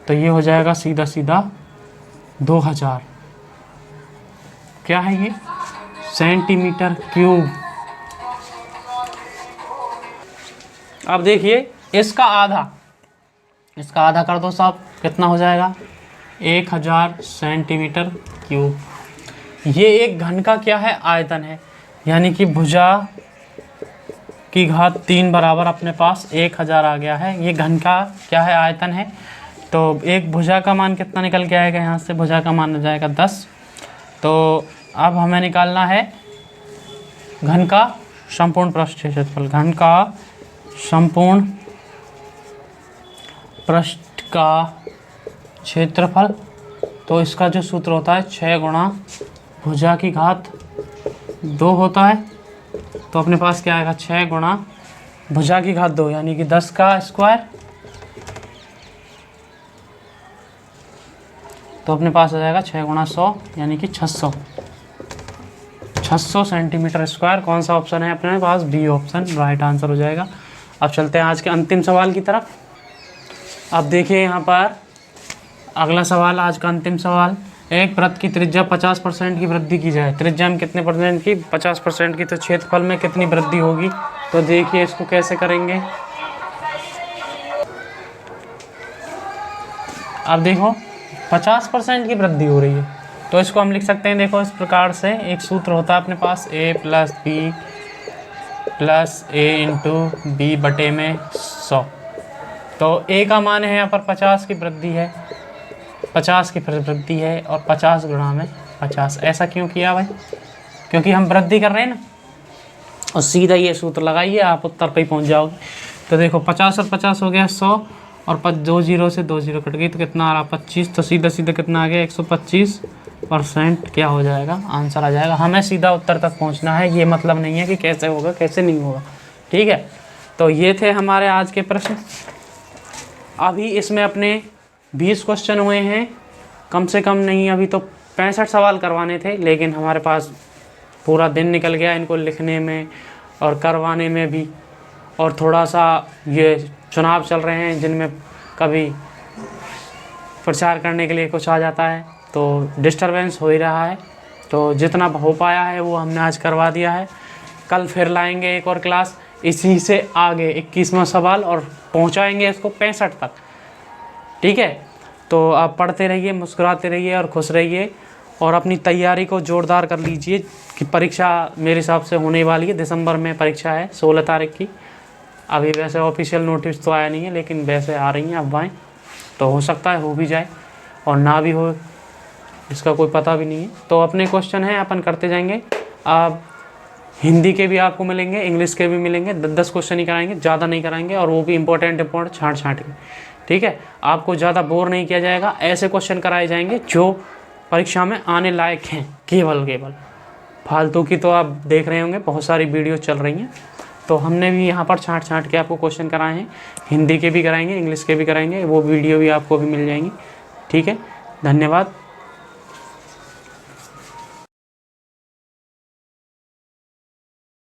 तो ये हो जाएगा सीधा सीधा 2000, क्या है ये, सेंटीमीटर क्यूब। अब देखिए इसका आधा कर दो साहब, कितना हो जाएगा 1000 सेंटीमीटर क्यूब। ये एक घन का क्या है, आयतन है, यानी कि भुजा की घात 3 बराबर अपने पास 1000 आ गया है। ये घन का क्या है, आयतन है। तो एक भुजा का मान कितना निकल के आएगा, यहाँ से भुजा का मान आ जाएगा 10। तो अब हमें निकालना है घन का संपूर्ण पृष्ठीय क्षेत्रफल, घन का संपूर्ण पृष्ठ का क्षेत्रफल। तो इसका जो सूत्र होता है 6 गुणा भुजा की घात 2 होता है, तो अपने पास क्या आएगा 6 गुणा भुजा की घात 2, यानी कि 10 का स्क्वायर, तो अपने पास आ जाएगा 6 गुणा 100 यानी कि 600 सेंटीमीटर स्क्वायर। कौन सा ऑप्शन है अपने पास, बी ऑप्शन राइट आंसर हो जाएगा। अब चलते हैं आज के अंतिम सवाल की तरफ। अब देखिए यहाँ पर अगला सवाल, आज का अंतिम सवाल। एक वृत्त की त्रिज्या 50% की वृद्धि की जाए। त्रिज्या में कितने परसेंट की? 50% की। तो क्षेत्रफल में कितनी वृद्धि होगी? तो देखिए इसको कैसे करेंगे। अब देखो 50% की वृद्धि हो रही है, तो इसको हम लिख सकते हैं, देखो इस प्रकार से। एक सूत्र होता है अपने पास, a + b + a × b बटे में 100। तो a का मान है यहाँ पर 50 की वृद्धि है, 50 की वृद्धि है, और 50 गुणा में 50। ऐसा क्यों किया भाई? क्योंकि हम वृद्धि कर रहे हैं ना, और सीधा ये सूत्र लगाइए, आप उत्तर पे ही पहुँच जाओगे। तो देखो 50 और 50 हो गया 100, और 2 0 से 2 0 कट गई, तो कितना आ रहा? 25। तो सीधा सीधा कितना आ गया? 125% क्या हो जाएगा? आंसर आ जाएगा। हमें सीधा उत्तर तक पहुंचना है, ये मतलब नहीं है कि कैसे होगा कैसे नहीं होगा, ठीक है। तो ये थे हमारे आज के प्रश्न। अभी इसमें अपने 20 क्वेश्चन हुए हैं, कम से कम नहीं, अभी तो 65 सवाल करवाने थे, लेकिन हमारे पास पूरा दिन निकल गया इनको लिखने में और करवाने में भी। और थोड़ा सा ये चुनाव चल रहे हैं, जिनमें कभी प्रचार करने के लिए कुछ आ जाता है, तो डिस्टरबेंस हो ही रहा है। तो जितना हो पाया है वो हमने आज करवा दिया है। कल फिर लाएंगे एक और क्लास इसी से आगे 21वां सवाल, और पहुंचाएंगे इसको 65 तक, ठीक है। तो आप पढ़ते रहिए, मुस्कुराते रहिए और खुश रहिए, और अपनी तैयारी को ज़ोरदार कर लीजिए कि परीक्षा मेरे हिसाब से होने वाली है। दिसंबर में परीक्षा है 16 तारीख की। अभी वैसे ऑफिशियल नोटिस तो आया नहीं है, लेकिन वैसे आ रही हैं अफवाहें, तो हो सकता है हो भी जाए और ना भी हो, इसका कोई पता भी नहीं है। तो अपने क्वेश्चन हैं अपन करते जाएंगे। आप हिंदी के भी आपको मिलेंगे, इंग्लिश के भी मिलेंगे, 10 क्वेश्चन ही कराएंगे, ज़्यादा नहीं कराएंगे, और वो भी इंपॉर्टेंट छाँट के, ठीक है। आपको ज़्यादा बोर नहीं किया जाएगा, ऐसे क्वेश्चन कराए जाएंगे जो परीक्षा में आने लायक हैं। केवल फालतू की तो आप देख रहे होंगे, बहुत सारी वीडियो चल रही हैं, तो हमने भी यहाँ पर छाँट के आपको क्वेश्चन कराए हैं। हिंदी के भी कराएंगे, इंग्लिश के भी कराएंगे, वो वीडियो भी आपको भी मिल जाएंगी, ठीक है। धन्यवाद।